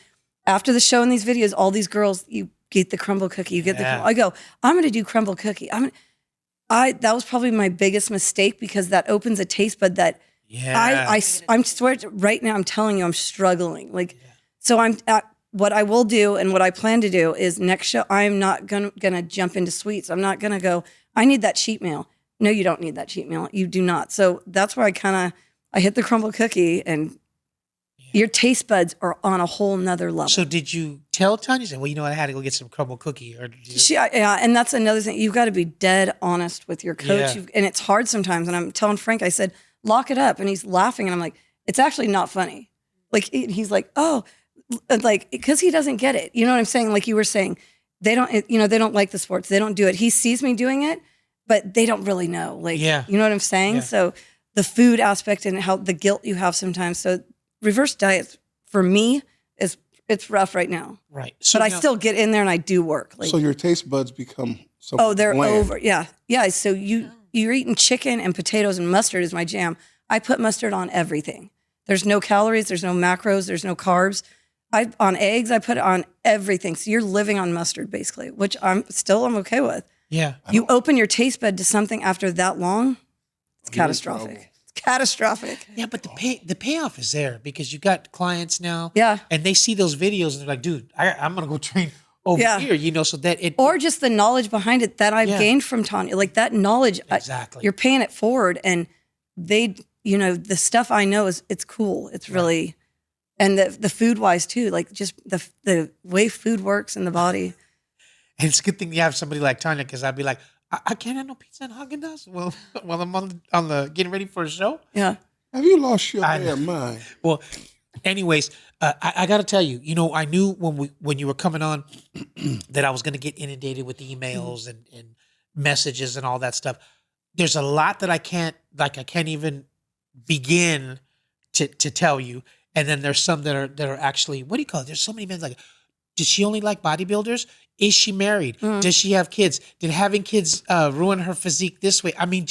after the show and these videos. All these girls, you get the crumble cookie. You get the.
Yeah.
I go. I'm going to do crumble cookie. That was probably my biggest mistake because that opens a taste bud that.
Yeah.
I'm swear right now. I'm telling you, I'm struggling. So I'm what I will do and what I plan to do is next show. I'm not gonna jump into sweets. I'm not gonna go. I need that cheat meal. No, you don't need that cheat meal. You do not. So that's where I hit the crumble cookie, and your taste buds are on a whole nother level.
So did you tell Tanya? Say, well, you know what? I had to go get some crumble cookie. Or did you?
Yeah, and that's another thing. You've got to be dead honest with your coach,
Yeah.
and it's hard sometimes. And I'm telling Frank, I said, lock it up, and he's laughing, and I'm like, it's actually not funny. Like he's like, oh, like because he doesn't get it. You know what I'm saying? Like you were saying, they don't like the sports. They don't do it. He sees me doing it, but they don't really know. Like,
Yeah.
you know what I'm saying?
Yeah.
So the food aspect and how the guilt you have sometimes. So reverse diet for me it's rough right now.
Right. So
But I
now-
still get in there and I do work. Like,
So your taste buds become so
oh, they're
bland.
over. Yeah. Yeah. So you're eating chicken and potatoes and mustard is my jam. I put mustard on everything. There's no calories, there's no macros, there's no carbs. On eggs, I put it on everything. So you're living on mustard basically, which I'm okay with.
Yeah.
You open your taste bud to something after that long, it's
You're in
catastrophic.
trouble.
It's catastrophic.
Yeah, but the payoff is there because you got clients now.
Yeah.
And they see those videos and they're like, dude, I'm gonna go train over
Yeah.
here, so that it
or just the knowledge behind it that I've
Yeah.
gained from Tanya. Like that knowledge,
exactly.
you're paying it forward, and they, the stuff I know it's cool. It's really, and the food wise too, like just the way food works in the body.
And it's a good thing you have somebody like Tanya, because I'd be like, I can't have no pizza and Haagen-Dazs while I'm on the getting ready for a show.
Yeah.
Have you lost your
I-
damn mind?
Well, anyways, I got to tell you, I knew when you were coming on that I was going to get inundated with emails and messages and all that stuff. There's a lot that I can't even begin to tell you. And then there's some that are actually, what do you call it? There's so many men like, does she only like bodybuilders? Is she married? Does she have kids? Did having kids ruin her physique this way? I mean,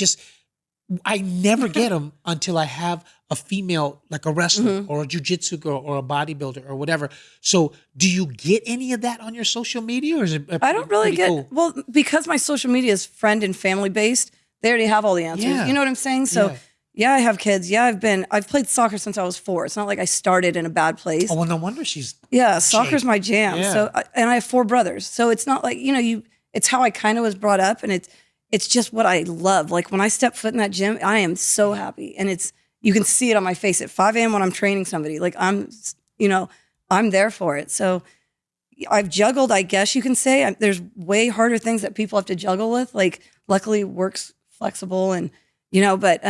I never get them until I have a female, like a wrestler or a jujitsu girl or a bodybuilder or whatever. So do you get any of that on your social media, or is it
I don't really
pretty
get,
cool?
well, because my social media is friend and family based, they already have all the answers.
Yeah.
You know what I'm saying? So yeah, I have kids. Yeah, I've played soccer since I was 4. It's not like I started in a bad place.
Oh, well, no wonder she's
Yeah, soccer's my jam.
Yeah.
So, and I have 4 brothers. So it's not like, it's how I kind of was brought up, and it's just what I love. Like when I step foot in that gym, I am so happy. And you can see it on my face at 5 a.m. when I'm training somebody. Like I'm there for it. So I've juggled, I guess you can say. There's way harder things that people have to juggle with. Like luckily work's flexible and, but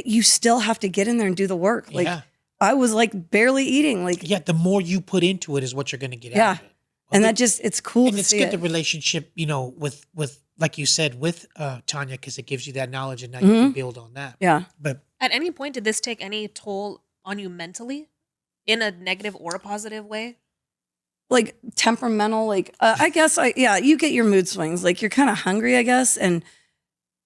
you still have to get in there and do the work. Like I was like barely eating. Like,
the more you put into it is what you're going to get
Yeah.
out of it.
and that just, it's cool
And
to
it's
see
good
it.
the relationship, with like you said, with Tanya, because it gives you that knowledge and now you can build on that.
Yeah.
But
At any point, did this take any toll on you mentally, in a negative or a positive way?
Like temperamental, like I guess you get your mood swings. Like you're kind of hungry, I guess, and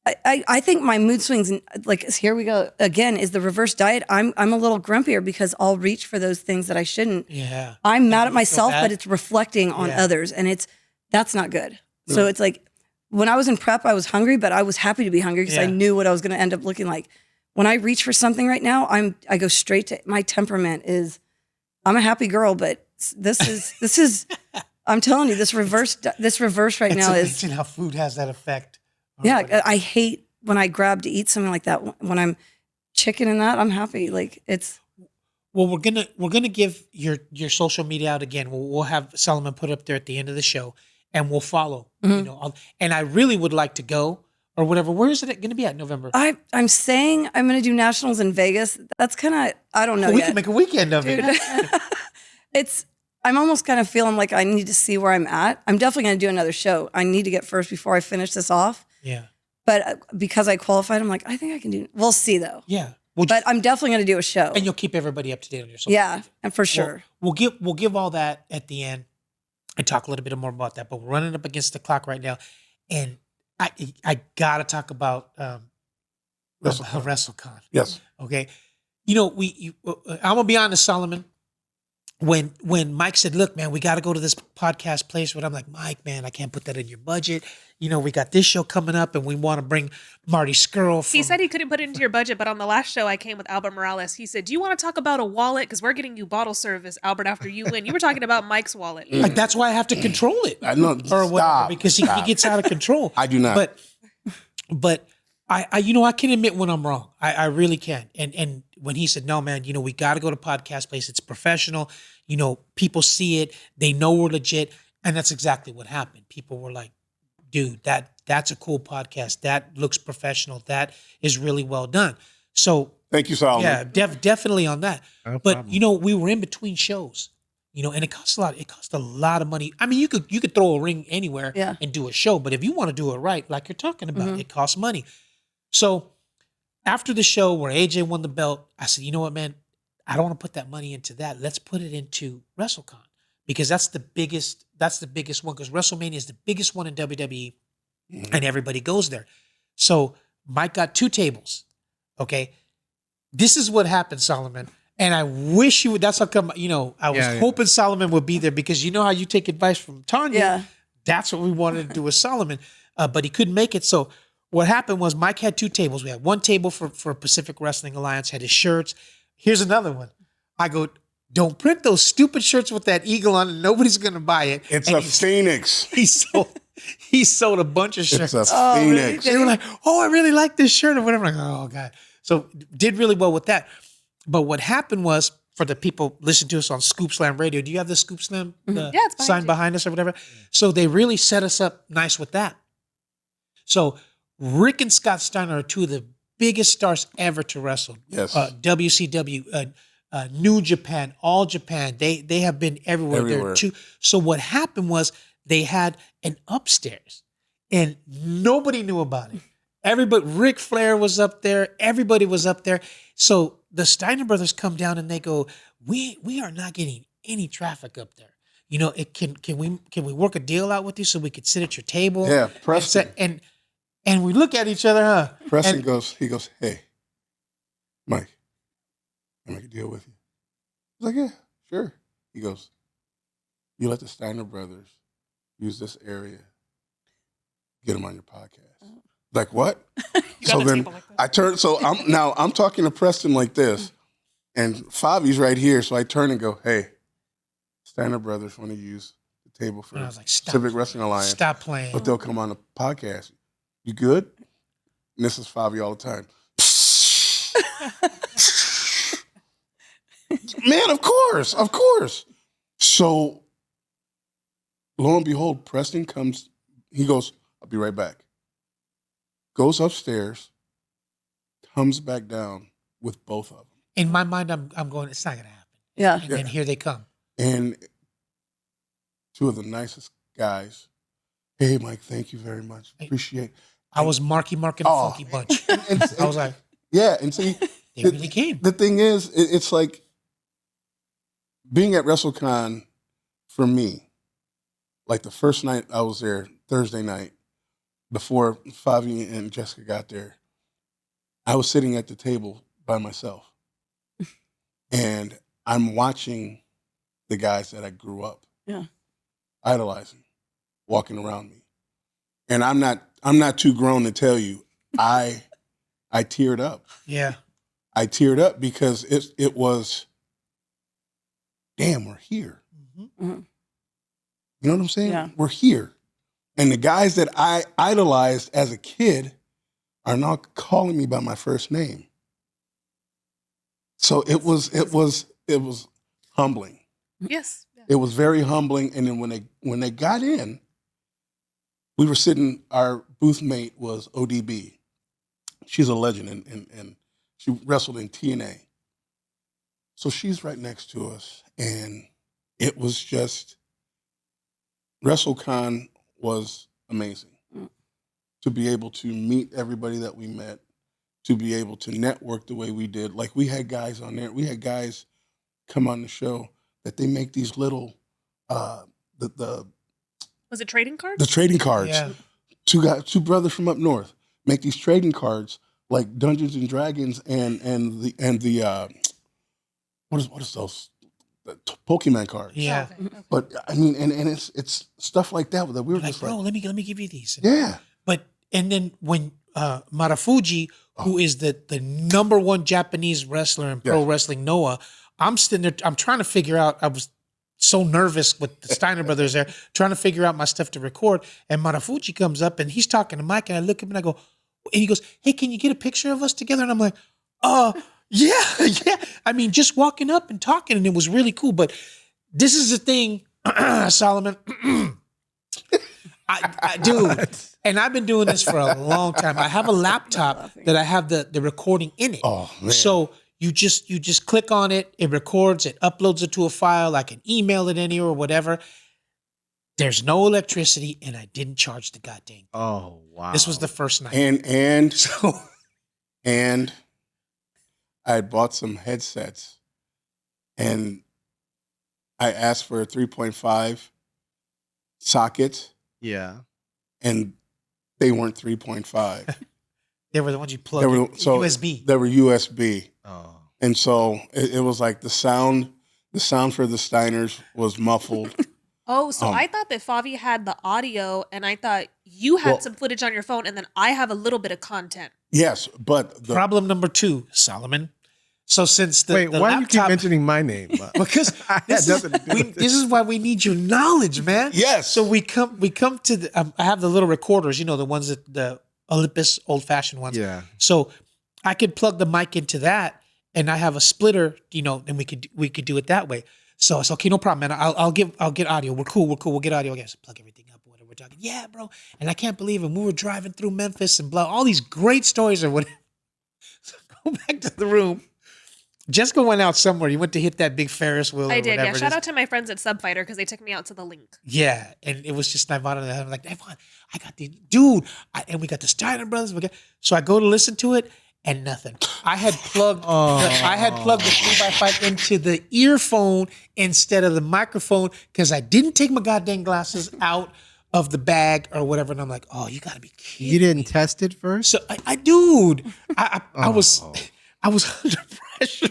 I think my mood swings, like here we go again, is the reverse diet. I'm a little grumpier because I'll reach for those things that I shouldn't.
yeah,
I'm mad
you
at
feel
myself,
bad?
but it's reflecting on
Yeah.
others, and that's not good. So it's like when I was in prep, I was hungry, but I was happy to be hungry because I
Yeah.
knew what I was going to end up looking like. When I reach for something right now, I go straight to my temperament is. I'm a happy girl, but this is. I'm telling you, this reverse right
it's
now is.
amazing how food has that effect. on
Yeah,
everybody.
I hate when I grab to eat something like that. When I'm chicken and that, I'm happy. Like it's.
Well, we're gonna give your social media out again. We'll have Solomon put up there at the end of the show, and we'll follow. And I really would like to go or whatever. Where is it going to be at November?
I'm saying I'm going to do nationals in Vegas. That's kind of, I don't know
we
yet.
can make a weekend of
Dude.
it.
I'm almost kind of feeling like I need to see where I'm at. I'm definitely going to do another show. I need to get first before I finish this off.
Yeah,
But because I qualified, I'm like, I think I can do. We'll see though.
yeah. Well,
But I'm definitely going to do a show.
and you'll keep everybody up to date on your social.
Yeah,
media.
and for sure.
We'll give all that at the end and talk a little bit more about that. But we're running up against the clock right now, and I gotta talk about WrestleCon.
Yes.
Okay, I'm gonna be honest, Solomon. When Mike said, "Look, man, we got to go to this podcast place," but I'm like, Mike, man, I can't put that in your budget. We got this show coming up, and we want to bring Marty Skrull.
He said he couldn't put it into your budget, but on the last show I came with Albert Morales, he said, "Do you want to talk about a wallet? Because we're getting you bottle service, Albert, after you win." You were talking about Mike's wallet.
like that's why I have to control it.
I know.
Or whatever,
Stop.
because he gets out of control.
I do not.
But I can admit when I'm wrong. I really can. And when he said, "No, man, we got to go to podcast place. It's professional. People see it. They know we're legit." And that's exactly what happened. People were like, "Dude, that's a cool podcast. That looks professional. That is really well done." So
Thank you, Solomon.
yeah, definitely on that.
No
But
problem.
we were in between shows. And it costs a lot. It costs a lot of money. I mean, you could throw a ring anywhere
Yeah.
and do a show, but if you want to do it right, like you're talking about, it costs money. So after the show where AJ won the belt, I said, "You know what, man? I don't want to put that money into that. Let's put it into WrestleCon because that's the biggest one. Because WrestleMania is the biggest one in WWE, and everybody goes there. So Mike got 2 tables. Okay, this is what happened, Solomon. And I wish you would. That's how come. I was hoping Solomon would be there because you know how you take advice from Tanya.
Yeah.
That's what we wanted to do with Solomon, but he couldn't make it. So what happened was Mike had 2 tables. We had one table for Pacific Wrestling Alliance, had his shirts. Here's another one. I go, don't print those stupid shirts with that eagle on it. Nobody's gonna buy it.
It's
And
a phoenix.
he sold a bunch of shirts.
It's a phoenix.
They were like, "Oh, I really like this shirt," or whatever. I'm like, oh god. So did really well with that. But what happened was, for the people listening to us on Scoop Slam Radio, do you have the Scoop Slam
it's behind
sign
you.
behind us or whatever? So they really set us up nice with that. So Rick and Scott Steiner are two of the biggest stars ever to wrestle.
Yes.
WCW, New Japan, All Japan. They have been everywhere.
Everywhere.
So what happened was they had an upstairs, and nobody knew about it. Everybody, Ric Flair was up there. Everybody was up there. So the Steiner brothers come down and they go, "We are not getting any traffic up there. You know, can we work a deal out with you so we could sit at your table?"
Yeah, Preston.
And we look at each other, huh?
Preston
And-
goes, hey, Mike, can I make a deal with you? I was like, yeah, sure. He goes, you let the Steiner brothers use this area, get them on your podcast. Like, what? So
got a
then
table like that?
I turn, so I'm talking to Preston like this, and Fabi's right here. So I turn and go, hey, Steiner brothers want to use the table for
And I was like, "Stop.
Civic Wrestling Alliance.
Stop playing.
But they'll come on the podcast. You good? And this is Fabi all the time. Man, of course. So, lo and behold, Preston comes. He goes, I'll be right back. Goes upstairs, comes back down with both of them.
In my mind, I'm going, it's not going to happen.
Yeah.
And then here they come.
And two of the nicest guys. Hey, Mike, thank you very much. Appreciate it.
I was marking the Funky Bunch.
And
I was like,
yeah, and see,
they really came.
The thing is, it's like being at WrestleCon for me, like the first night I was there, Thursday night, before Fabi and Jessica got there, I was sitting at the table by myself. And I'm watching the guys that I grew up idolizing, walking around me. And I'm not too grown to tell you, I teared up.
Yeah.
I teared up because it was, damn, we're here.
Mm-hmm.
Mhm.
You know what I'm saying?
Yeah.
We're here. And the guys that I idolized as a kid are now calling me by my first name. So it was humbling.
Yes. Yeah.
It was very humbling. And then when they got in, we were sitting, our booth mate was ODB. She's a legend and she wrestled in TNA. So she's right next to us. And it was just, WrestleCon was amazing. To be able to meet everybody that we met, to be able to network the way we did. Like we had guys on there, we had guys come on the show that they make these little, the
Was it trading cards?
trading cards.
Yeah.
Two brothers from up north make these trading cards like Dungeons and Dragons and the what is those the Pokemon cards.
Yeah.
Oh, okay.
But I mean, and it's stuff like that that we were
Like,
just
bro,
like,
let me give you these.
yeah,
And then when Marafuji, who is the number one Japanese wrestler in pro
Yes.
wrestling, Noah, I'm sitting there, I'm trying to figure out, I was so nervous with the Steiner brothers there, trying to figure out my stuff to record. And Marafuji comes up and he's talking to Mike, and I look at him and I go, and he goes, "Hey, can you get a picture of us together?" And I'm like, yeah. I mean, just walking up and talking, and it was really cool. But this is the thing, Solomon. Dude, and I've been doing this for a long time. I have a laptop that I have the recording in it.
oh man,
So you just click on it, it records, it uploads it to a file. I can email it anywhere or whatever. There's no electricity, and I didn't charge the goddamn.
Oh wow!
This was the first night.
and
So
and I had bought some headsets, and I asked for a 3.5 socket,
yeah.
and they weren't 3.5.
they were the ones you plug
They were
in.
so
USB.
They were USB,
Oh.
and so it was like the sound for the Steiners was muffled.
Oh, so I thought that Favi had the audio, and I thought you had
Well-
some footage on your phone, and then I have a little bit of content.
Yes, but
Problem number 2, Solomon. So since the
Wait,
the
why do you keep
laptop,
mentioning my name?
because this is,
nothing to do with
this is why we need your knowledge, man.
Yes.
So we come to the. I have the little recorders, the ones that the Olympus old fashioned ones.
Yeah.
So I could plug the mic into that, and I have a splitter, and we could do it that way. So it's okay, no problem, man. I'll get audio. We're cool. We'll get audio. Okay, so plug everything up. Whatever we're talking. Yeah, bro. And I can't believe it. We were driving through Memphis and blah. All these great stories or whatever. So go back to the room. Jessica went out somewhere. You went to hit that big Ferris wheel.
I
or
did,
whatever
yeah.
it
Shout
is.
out to my friends at Subfighter because they took me out to the link.
Yeah, and it was just Nirvana. And I'm like, Nirvana, I got the dude, and we got the Steiner brothers. So I go to listen to it, and nothing. I had plugged the 3x5 into the earphone instead of the microphone because I didn't take my goddamn glasses out of the bag or whatever. And I'm like, oh, you got to be kidding
You didn't
me.
test it first?
So I was under pressure.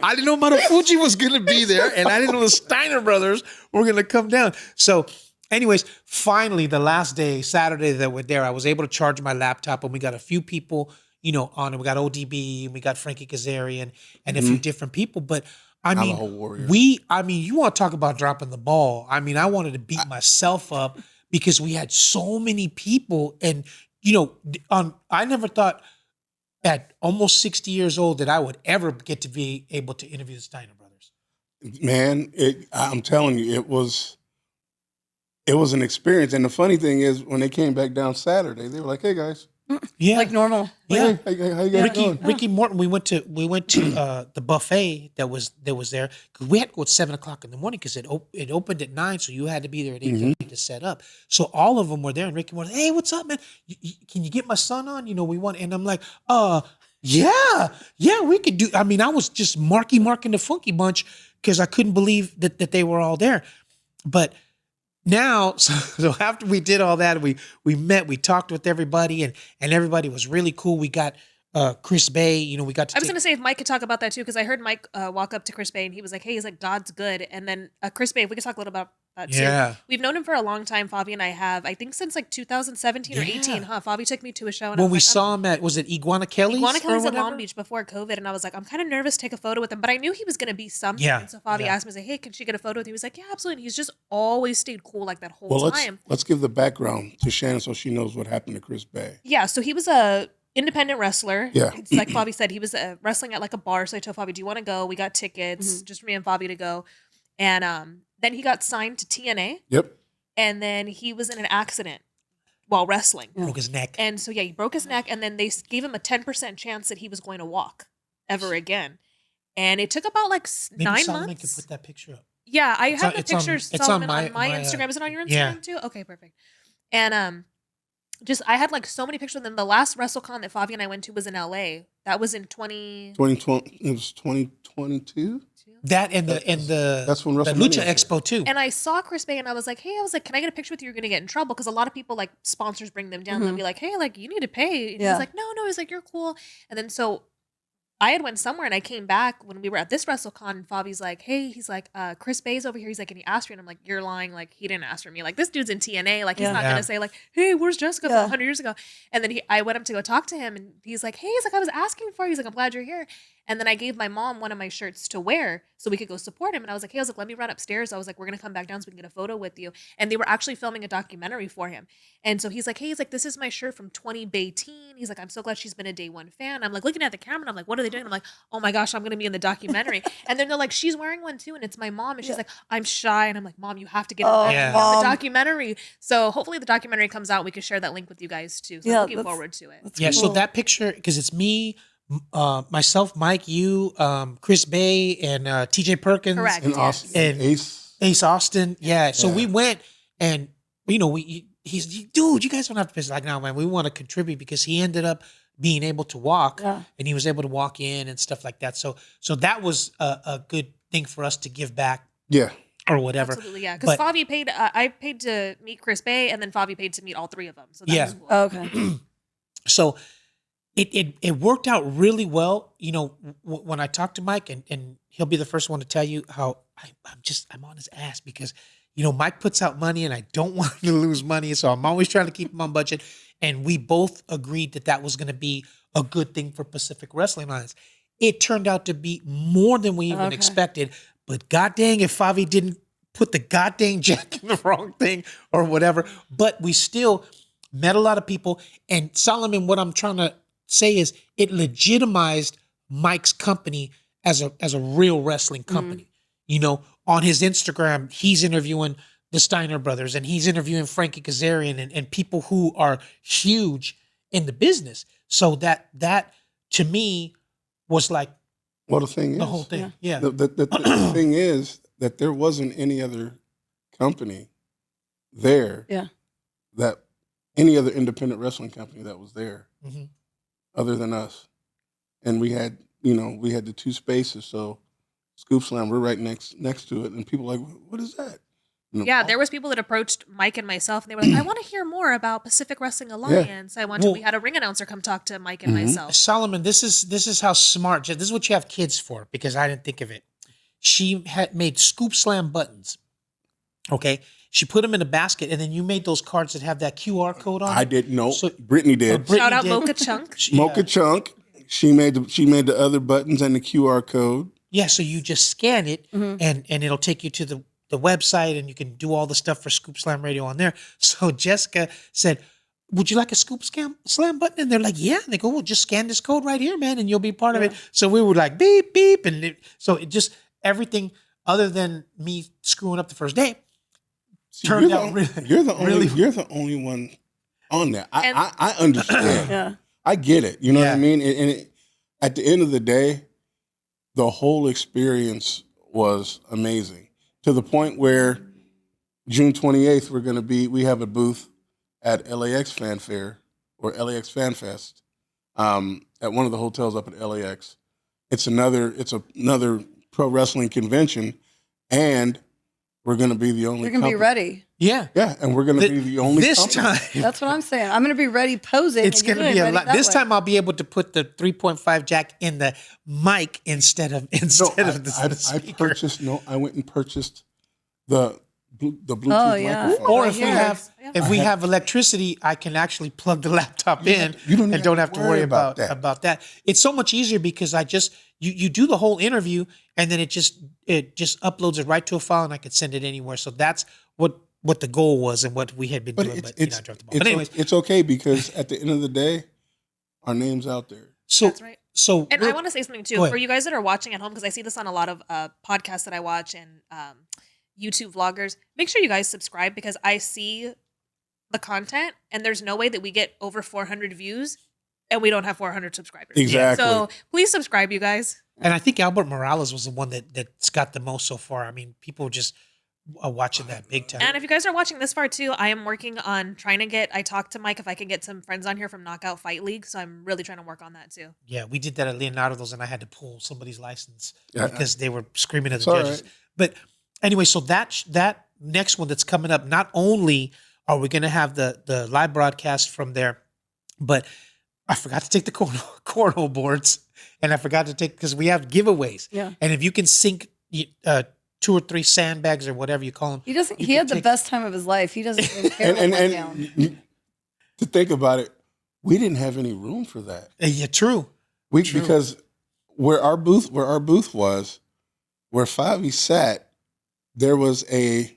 I didn't know Marufuji was going to be there, and I didn't know the Steiner brothers were going to come down. So, anyways, finally, the last day, Saturday that we're there, I was able to charge my laptop, and we got a few people, on it. We got ODB, and we got Frankie Kazarian, and a few different people. But I mean,
Navajo Warrior.
you want to talk about dropping the ball? I mean, I wanted to beat myself up because we had so many people, and I never thought at almost 60 years old that I would ever get to be able to interview the Steiner brothers.
Man, I'm telling you, it was an experience. And the funny thing is, when they came back down Saturday, they were like, "Hey guys,
Yeah,
Like normal.
yeah.
hey, how you guys doing?"
Ricky Morton. We went to the buffet that was there because we had to go at 7:00 in the morning because it opened at 9, so you had to be there at 8:30 to set up. So all of them were there, and Ricky Morton, hey, what's up, man? Can you get my son on? We want, and I'm like, yeah, we could do. I mean, I was just marking the Funky Bunch because I couldn't believe that they were all there, but. Now, so after we did all that, we met, we talked with everybody, and everybody was really cool. We got Chris Bay, we got to.
I was going to say if Mike could talk about that too, because I heard Mike walk up to Chris Bay and he was like, "Hey, he's like, God's good." And then Chris Bay, if we could talk a little about that too.
Yeah.
We've known him for a long time. Favi and I have, I think since like 2017 or 18, huh? Favi took me to a show. And
when
I was
we
like,
saw him at, was it Iguana Kelly's?
Iguana Kelly's
or
in Long
whatever?
Beach before COVID, and I was like, I'm kind of nervous to take a photo with him, but I knew he was going to be something.
Yeah,
And so Favi
yeah.
asked me, he's like, "Hey, can she get a photo with you?" He was like, "Yeah, absolutely." And he's just always stayed cool like that whole
Well,
time.
let's give the background to Shannon so she knows what happened to Chris Bay.
Yeah, so he was a independent wrestler.
Yeah.
It's like Favi said, he was wrestling at like a bar. So I told Favi, "Do you want to go?" We got tickets, just for me and Favi to go. And then he got signed to TNA,
Yep.
and then he was in an accident while wrestling.
Broke his neck.
And so, yeah, he broke his neck, and then they gave him a 10% chance that he was going to walk ever again. And it took about like
Maybe
9
Solomon
months.
could put that picture up.
Yeah, I
It's
have
on-
the
it's on-
pictures,
it's on
Solomon,
my-
on my
my,
Instagram. Is it on your Instagram
yeah.
too? Okay, perfect. And just I had like so many pictures of them. The last WrestleCon that Favi and I went to was in LA. That was in
2020. It was 2022.
That and the
That's when
the
WrestleMania
Lucha
was.
Expo too.
And I saw Chris Bay and I was like, "Hey," I was like, "Can I get a picture with you? You're gonna get in trouble." Because a lot of people, like sponsors, bring them down. They'll be like, "Hey, like you need to pay." And
Yeah.
he's like, "No." He's like, "You're cool." And then so I had went somewhere and I came back when we were at this WrestleCon. And Fabi's like, "Hey," he's like, "Chris Bay's over here." He's like, "Can he ask for you?" And I'm like, "You're lying. Like he didn't ask for me. Like this dude's in TNA. Like he's
Yeah.
not
Yeah.
gonna say like, 'Hey, where's Jessica from
Yeah.
100 years ago?'" And then I went up to go talk to him and he's like, "Hey," he's like, "I was asking for you." He's like, "I'm glad you're here." And then I gave my mom one of my shirts to wear so we could go support him. And I was like, "Hey," I was like, "Let me run upstairs." I was like, "We're going to come back down so we can get a photo with you." And they were actually filming a documentary for him. And so he's like, "Hey," he's like, "This is my shirt from 2018. He's like, "I'm so glad she's been a day one fan." I'm like looking at the camera and I'm like, "What are they doing?" I'm like, "Oh my gosh, I'm going to be in the documentary." And then they're like, "She's wearing one too." And it's my mom. And she's like, "I'm shy." And I'm like, "Mom, you have to get
Oh,
Yeah.
in
Mom.
the documentary." So hopefully the documentary comes out. We can share that link with you guys too. So
Yeah,
I'm looking
that's-
forward to it.
That's
Yeah, so
cool.
that picture, because it's me, myself, Mike, you, Chris Bay, and TJ Perkins,
Correct.
And
Yeah.
Austin,
And-
Ace.
Ace Austin. Yeah, so
Yeah.
we went, and he's dude, you guys don't have to piss. Like, no, man, we want to contribute because he ended up being able to walk,
Yeah.
and he was able to walk in and stuff like that. So that was a good thing for us to give back
Yeah.
or whatever.
Absolutely, yeah. Because
But-
Favi paid, I paid to meet Chris Bay, and then Favi paid to meet all three of them. So that
Yeah.
was cool.
Okay.
So it worked out really well. When I talked to Mike, and he'll be the first one to tell you how I'm on his ass because Mike puts out money and I don't want him to lose money, so I'm always trying to keep him on budget. And we both agreed that was going to be a good thing for Pacific Wrestling Alliance. it turned out to be more than we even expected. But god dang if Favi didn't put the goddamn jack in the wrong thing or whatever. But we still met a lot of people. And Solomon, what I'm trying to say is it legitimized Mike's company as a real wrestling company. You know, on his Instagram, he's interviewing the Steiner brothers and he's interviewing Frankie Kazarian and people who are huge in the business. So that to me was like
Well, the thing
the
is,
whole thing. Yeah.
the thing is that there wasn't any other company there that any other independent wrestling company that was there other than us. And we had the two spaces. So Scoop Slam, we're right next to it. And people are like, what is that? You know,
Yeah, there was people that approached Mike and myself, and they were like, "I want to hear more about Pacific Wrestling Alliance." We had a ring announcer come talk to Mike and myself.
Solomon, this is how smart. This is what you have kids for, because I didn't think of it. She had made Scoop Slam buttons. Okay, she put them in a basket, and then you made those cards that have that QR code on.
I didn't know.
So-
Brittany did.
Brittany
Shout out
did.
Mocha Chunk.
Mocha Chunk. She made the other buttons and the QR code.
Yeah, so you just scan it, and it'll take you to the website, and you can do all the stuff for Scoop Slam Radio on there. So Jessica said, would you like a Scoop Slam button? And they're like, yeah. And they go, well, just scan this code right here, man, and you'll be part of it. So we were like, beep, beep. And so it just, everything other than me screwing up the first day turned out really,
You're the
really
only one on there. I understand. I get it. You know what I mean? And at the end of the day, the whole experience was amazing, to the point where June 28th, we have a booth at LAX Fanfare or LAX Fan Fest at one of the hotels up at LAX. It's another pro wrestling convention, and we're going to be the only
You're going to be ready.
Yeah.
Yeah, and we're going to be the only
this
company.
time.
That's what I'm saying. I'm going to be ready posing.
It's going to be a lot. This time I'll be able to put the 3.5 jack in the mic instead of the speaker.
I went and purchased the Bluetooth microphone.
Or if we have electricity, I can actually plug the laptop in and don't have to worry about that. It's so much easier because you do the whole interview and then it just uploads it right to a file and I could send it anywhere. So that's what the goal was and what we had been doing. But I dropped the ball. But anyways,
it's okay because at the end of the day, our name's out there.
So
that's right.
So
and I want to say something too for you guys that are watching at home, because I see this on a lot of podcasts that I watch and YouTube vloggers. Make sure you guys subscribe, because I see the content and there's no way that we get over 400 views and we don't have 400 subscribers.
Exactly.
So please subscribe, you guys.
And I think Albert Morales was the one that's got the most so far. I mean, people just are watching that big time.
And if you guys are watching this far too, I am working on trying to I talked to Mike if I can get some friends on here from Knockout Fight League. So I'm really trying to work on that too.
Yeah, we did that at Leonardo's and I had to pull somebody's license because they were screaming at the judges. Right. But anyway, so that next one that's coming up, not only are we going to have the live broadcast from there, but I forgot to take the cornhole boards, and I forgot to take, because we have giveaways. Yeah. And if you can sink 2 or 3 sandbags or whatever you call them.
He had the best time of his life. He doesn't even care.
and to think about it, we didn't have any room for that.
Yeah, true.
True. Because where our booth was, where Favi sat, there was a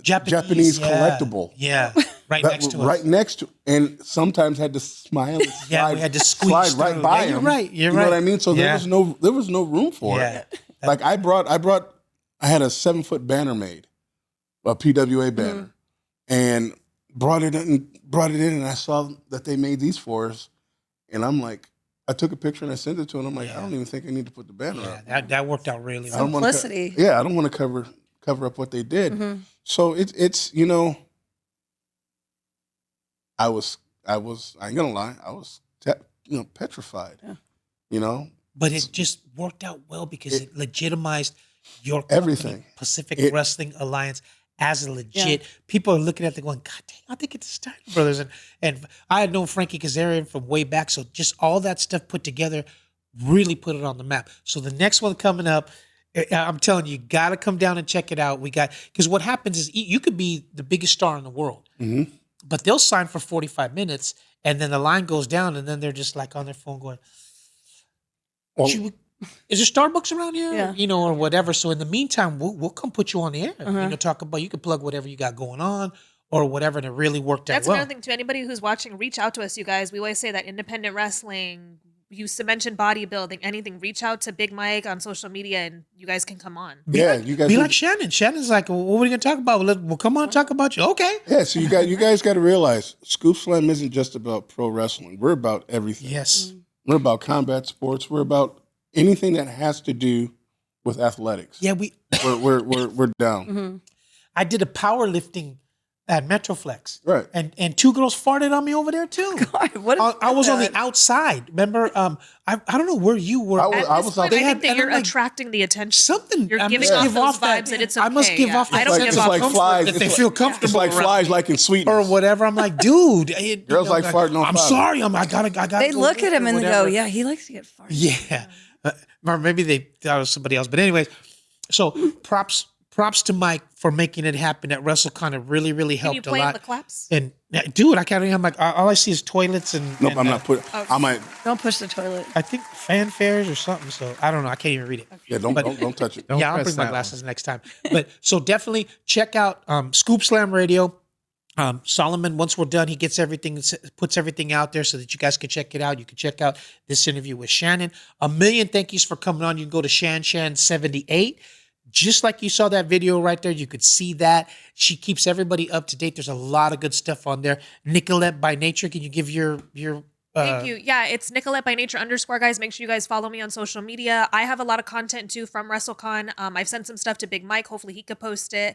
Japanese collectible.
Yeah, next to us.
Right next to, and sometimes had to smile and slide,
we had to squeeze
slide right by him.
You're right.
You know what I mean? So there was no room for it. Like I had a 7-foot banner made, a PWA banner, and brought it in, and I saw that they made these for us, and I'm like, I took a picture and I sent it to him. I'm like, I don't even think I need to put the banner up.
That worked out really well.
Simplicity.
I don't want to cover up what they did. Mm-hmm. So it's I ain't gonna lie, I was petrified. Yeah.
But it just worked out well because it legitimized your company,
everything.
Pacific Wrestling Alliance, as a legit. People are looking at it going, God dang, I think it's the Steiner brothers. And I had known Frankie Kazarian from way back, so just all that stuff put together really put it on the map. So the next one coming up, I'm telling you, got to come down and check it out. Because what happens is you could be the biggest star in the world, but they'll sign for 45 minutes, and then the line goes down, and then they're just like on their phone going,
Well,
is there Starbucks around here?
Yeah.
You know, or whatever. So in the meantime, we'll come put you on the air.
Uh-huh.
You know, talk about, you can plug whatever you got going on or whatever, and it really worked out
That's
well.
another thing to anybody who's watching. Reach out to us, you guys. We always say that independent wrestling. You mentioned bodybuilding, anything. Reach out to Big Mike on social media, and you guys can come on.
yeah, you guys
Be like Shannon. Shannon's like, well, what are we gonna talk about? We'll come on and talk about you. Okay.
Yeah, so you guys got to realize, Scoop Slam isn't just about pro wrestling. We're about everything.
Yes.
We're about combat sports. We're about anything that has to do with athletics.
Yeah,
We're down.
Mhm.
I did a powerlifting at Metroflex.
Right.
And two girls farted on me over there too.
God, what is
I was on the
that?
outside. Remember? I don't know where you were.
I was-
At this point,
they
I
had-
think that
and
you're
I'm like,
attracting the attention.
something.
You're
I
giving
must
off
give
those
that-
vibes, and it's okay.
I must give off that
I don't
sense
give
of
off
like
comfort
flies.
that they
It's
feel
like-
comfortable
It's like
around
flies
me.
like in Sweden.
or whatever. I'm like, dude.
Girls like farting on
I'm
fire.
sorry. I gotta.
They
go
look
lift
at him
or
and they go,
whatever.
yeah, he likes to get farted.
Yeah. Or maybe they thought it was somebody else. But anyways, so props to Mike for making it happen at WrestleCon. It really, really
Can you
helped a
play
lot.
the claps?
And dude, I can't even. I'm like, all I see is toilets and.
Nope,
and,
I'm not putting. I might.
Don't push the toilet.
I think fanfares or something. So I don't know. I can't even read it.
Yeah, don't touch it.
Don't
Yeah, I'll
press
bring my
that
glasses next time. But so definitely check out Scoop Slam Radio. Solomon, once we're done, he gets everything, puts everything out there so that you guys can check it out. You can check out this interview with Shannon. A million thank yous for coming on. You can go to Shan78. Just like you saw that video right there, you could see that. She keeps everybody up to date. There's a lot of good stuff on there. Nicolette by Nature, can you give your
Thank you. Yeah, it's Nicolette by Nature _ guys. Make sure you guys follow me on social media. I have a lot of content too from WrestleCon. I've sent some stuff to Big Mike. Hopefully he could post it.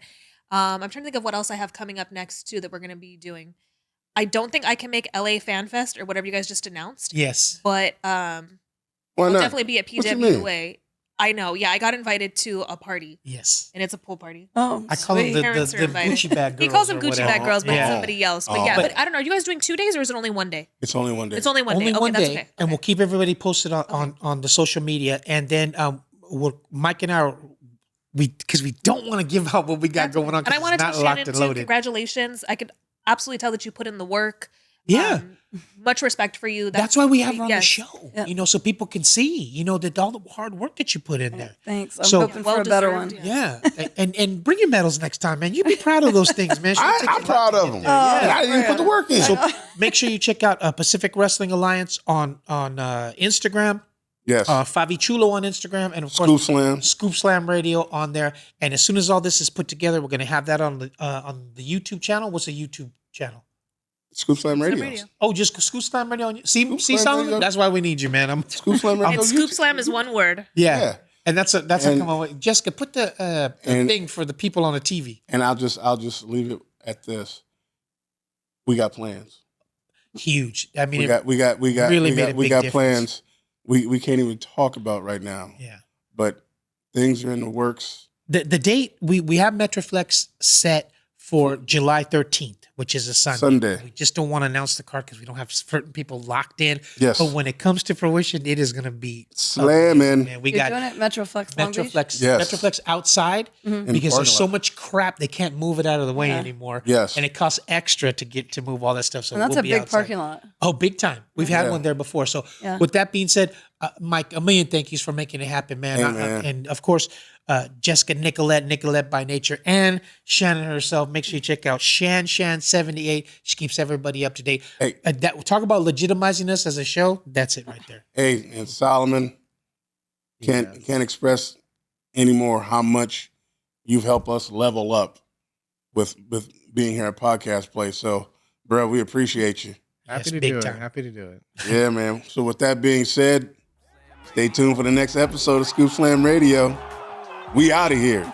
I'm trying to think of what else I have coming up next too that we're going to be doing. I don't think I can make LA Fan Fest or whatever you guys just announced,
Yes.
but
Why
I'll
not?
definitely be at
What you mean?
PWA. I know. Yeah, I got invited to a party,
Yes.
and it's a pool party.
Oh,
I call them
sweet.
the
Parents are invited.
Gucci bag girls.
He calls them
or
Gucci
whatever.
bag girls, but
Yeah.
it's somebody else. But
Oh.
yeah,
But-
but I don't know. Are you guys doing 2 days or is it only 1 day?
It's only one day.
It's only one
Only
day.
one
Okay,
day,
that's okay.
and we'll keep everybody posted on the social media, and then Mike and I, because we don't want to give out what we got going on,
And I
because
want
it's
to
not
tell
locked
Shannon
and
too,
loaded.
congratulations. I could absolutely tell that you put in the work.
Yeah.
Much respect for you.
That's why we have her on the
yes.
show,
Yeah.
so people can see, that all the hard work that you put in there.
Thanks. I'm
So-
hoping for a better one.
Well-deserved,
Yeah, and bring your medals next time, man. You be proud of those things, man.
I'm proud of them. I didn't even put the work in.
So make sure you check out Pacific Wrestling Alliance on Instagram,
yes.
Favi Chulo on Instagram, and of
Scoop
course
Slam.
Scoop Slam Radio on there. And as soon as all this is put together, we're going to have that on the YouTube channel. What's the YouTube channel?
Scoop Slam Radio.
Radio.
Oh, just Scoop Slam Radio on you. See,
Slam
Solomon?
Radio.
That's why we need you, man.
Scoop Slam Radio.
And Scoop Slam is one word.
Yeah.
Yeah.
And that's a
And-
come on. Jessica, put the
and-
thing for the people on the TV.
And I'll just leave it at this. We got plans.
Huge. I mean,
We got
really made a
we
big
got
difference.
plans. We can't even talk about right now.
yeah.
But things are in the works.
The date we have Metroflex set for July 13th, which is a Sunday.
Sunday.
We just don't want to announce the card because we don't have certain people locked in.
Yes.
But when it comes to fruition, it is going to be
Slamming.
Man, we
You're
got
doing it Metroflex Long Beach?
Metroflex,
Yes.
Metroflex outside
In
because there's
parking
so
lot.
much crap they can't move it out of the way
Yeah.
anymore.
Yes.
And it costs extra to move all that stuff. So
And that's
we'll
a
be
big
outside.
parking lot.
Oh, big time. We've had
Yeah.
one there before. So
Yeah.
with that being said, Mike, a million thank yous for making it happen, man.
Hey, man.
And of course, Jessica Nicolette by Nature, and Shannon herself. Make sure you check out Shan78. She keeps everybody up to date.
Hey.
Talk about legitimizing us as a show. That's it right there.
Hey, and Solomon can't express anymore how much you've helped us level up with being here at Podcast Place. So, bro, we appreciate you.
Happy
Yes,
to
big
do
time.
it. Happy to do it.
Yeah, man. So with that being said, stay tuned for the next episode of Scoop Slam Radio. We out of here.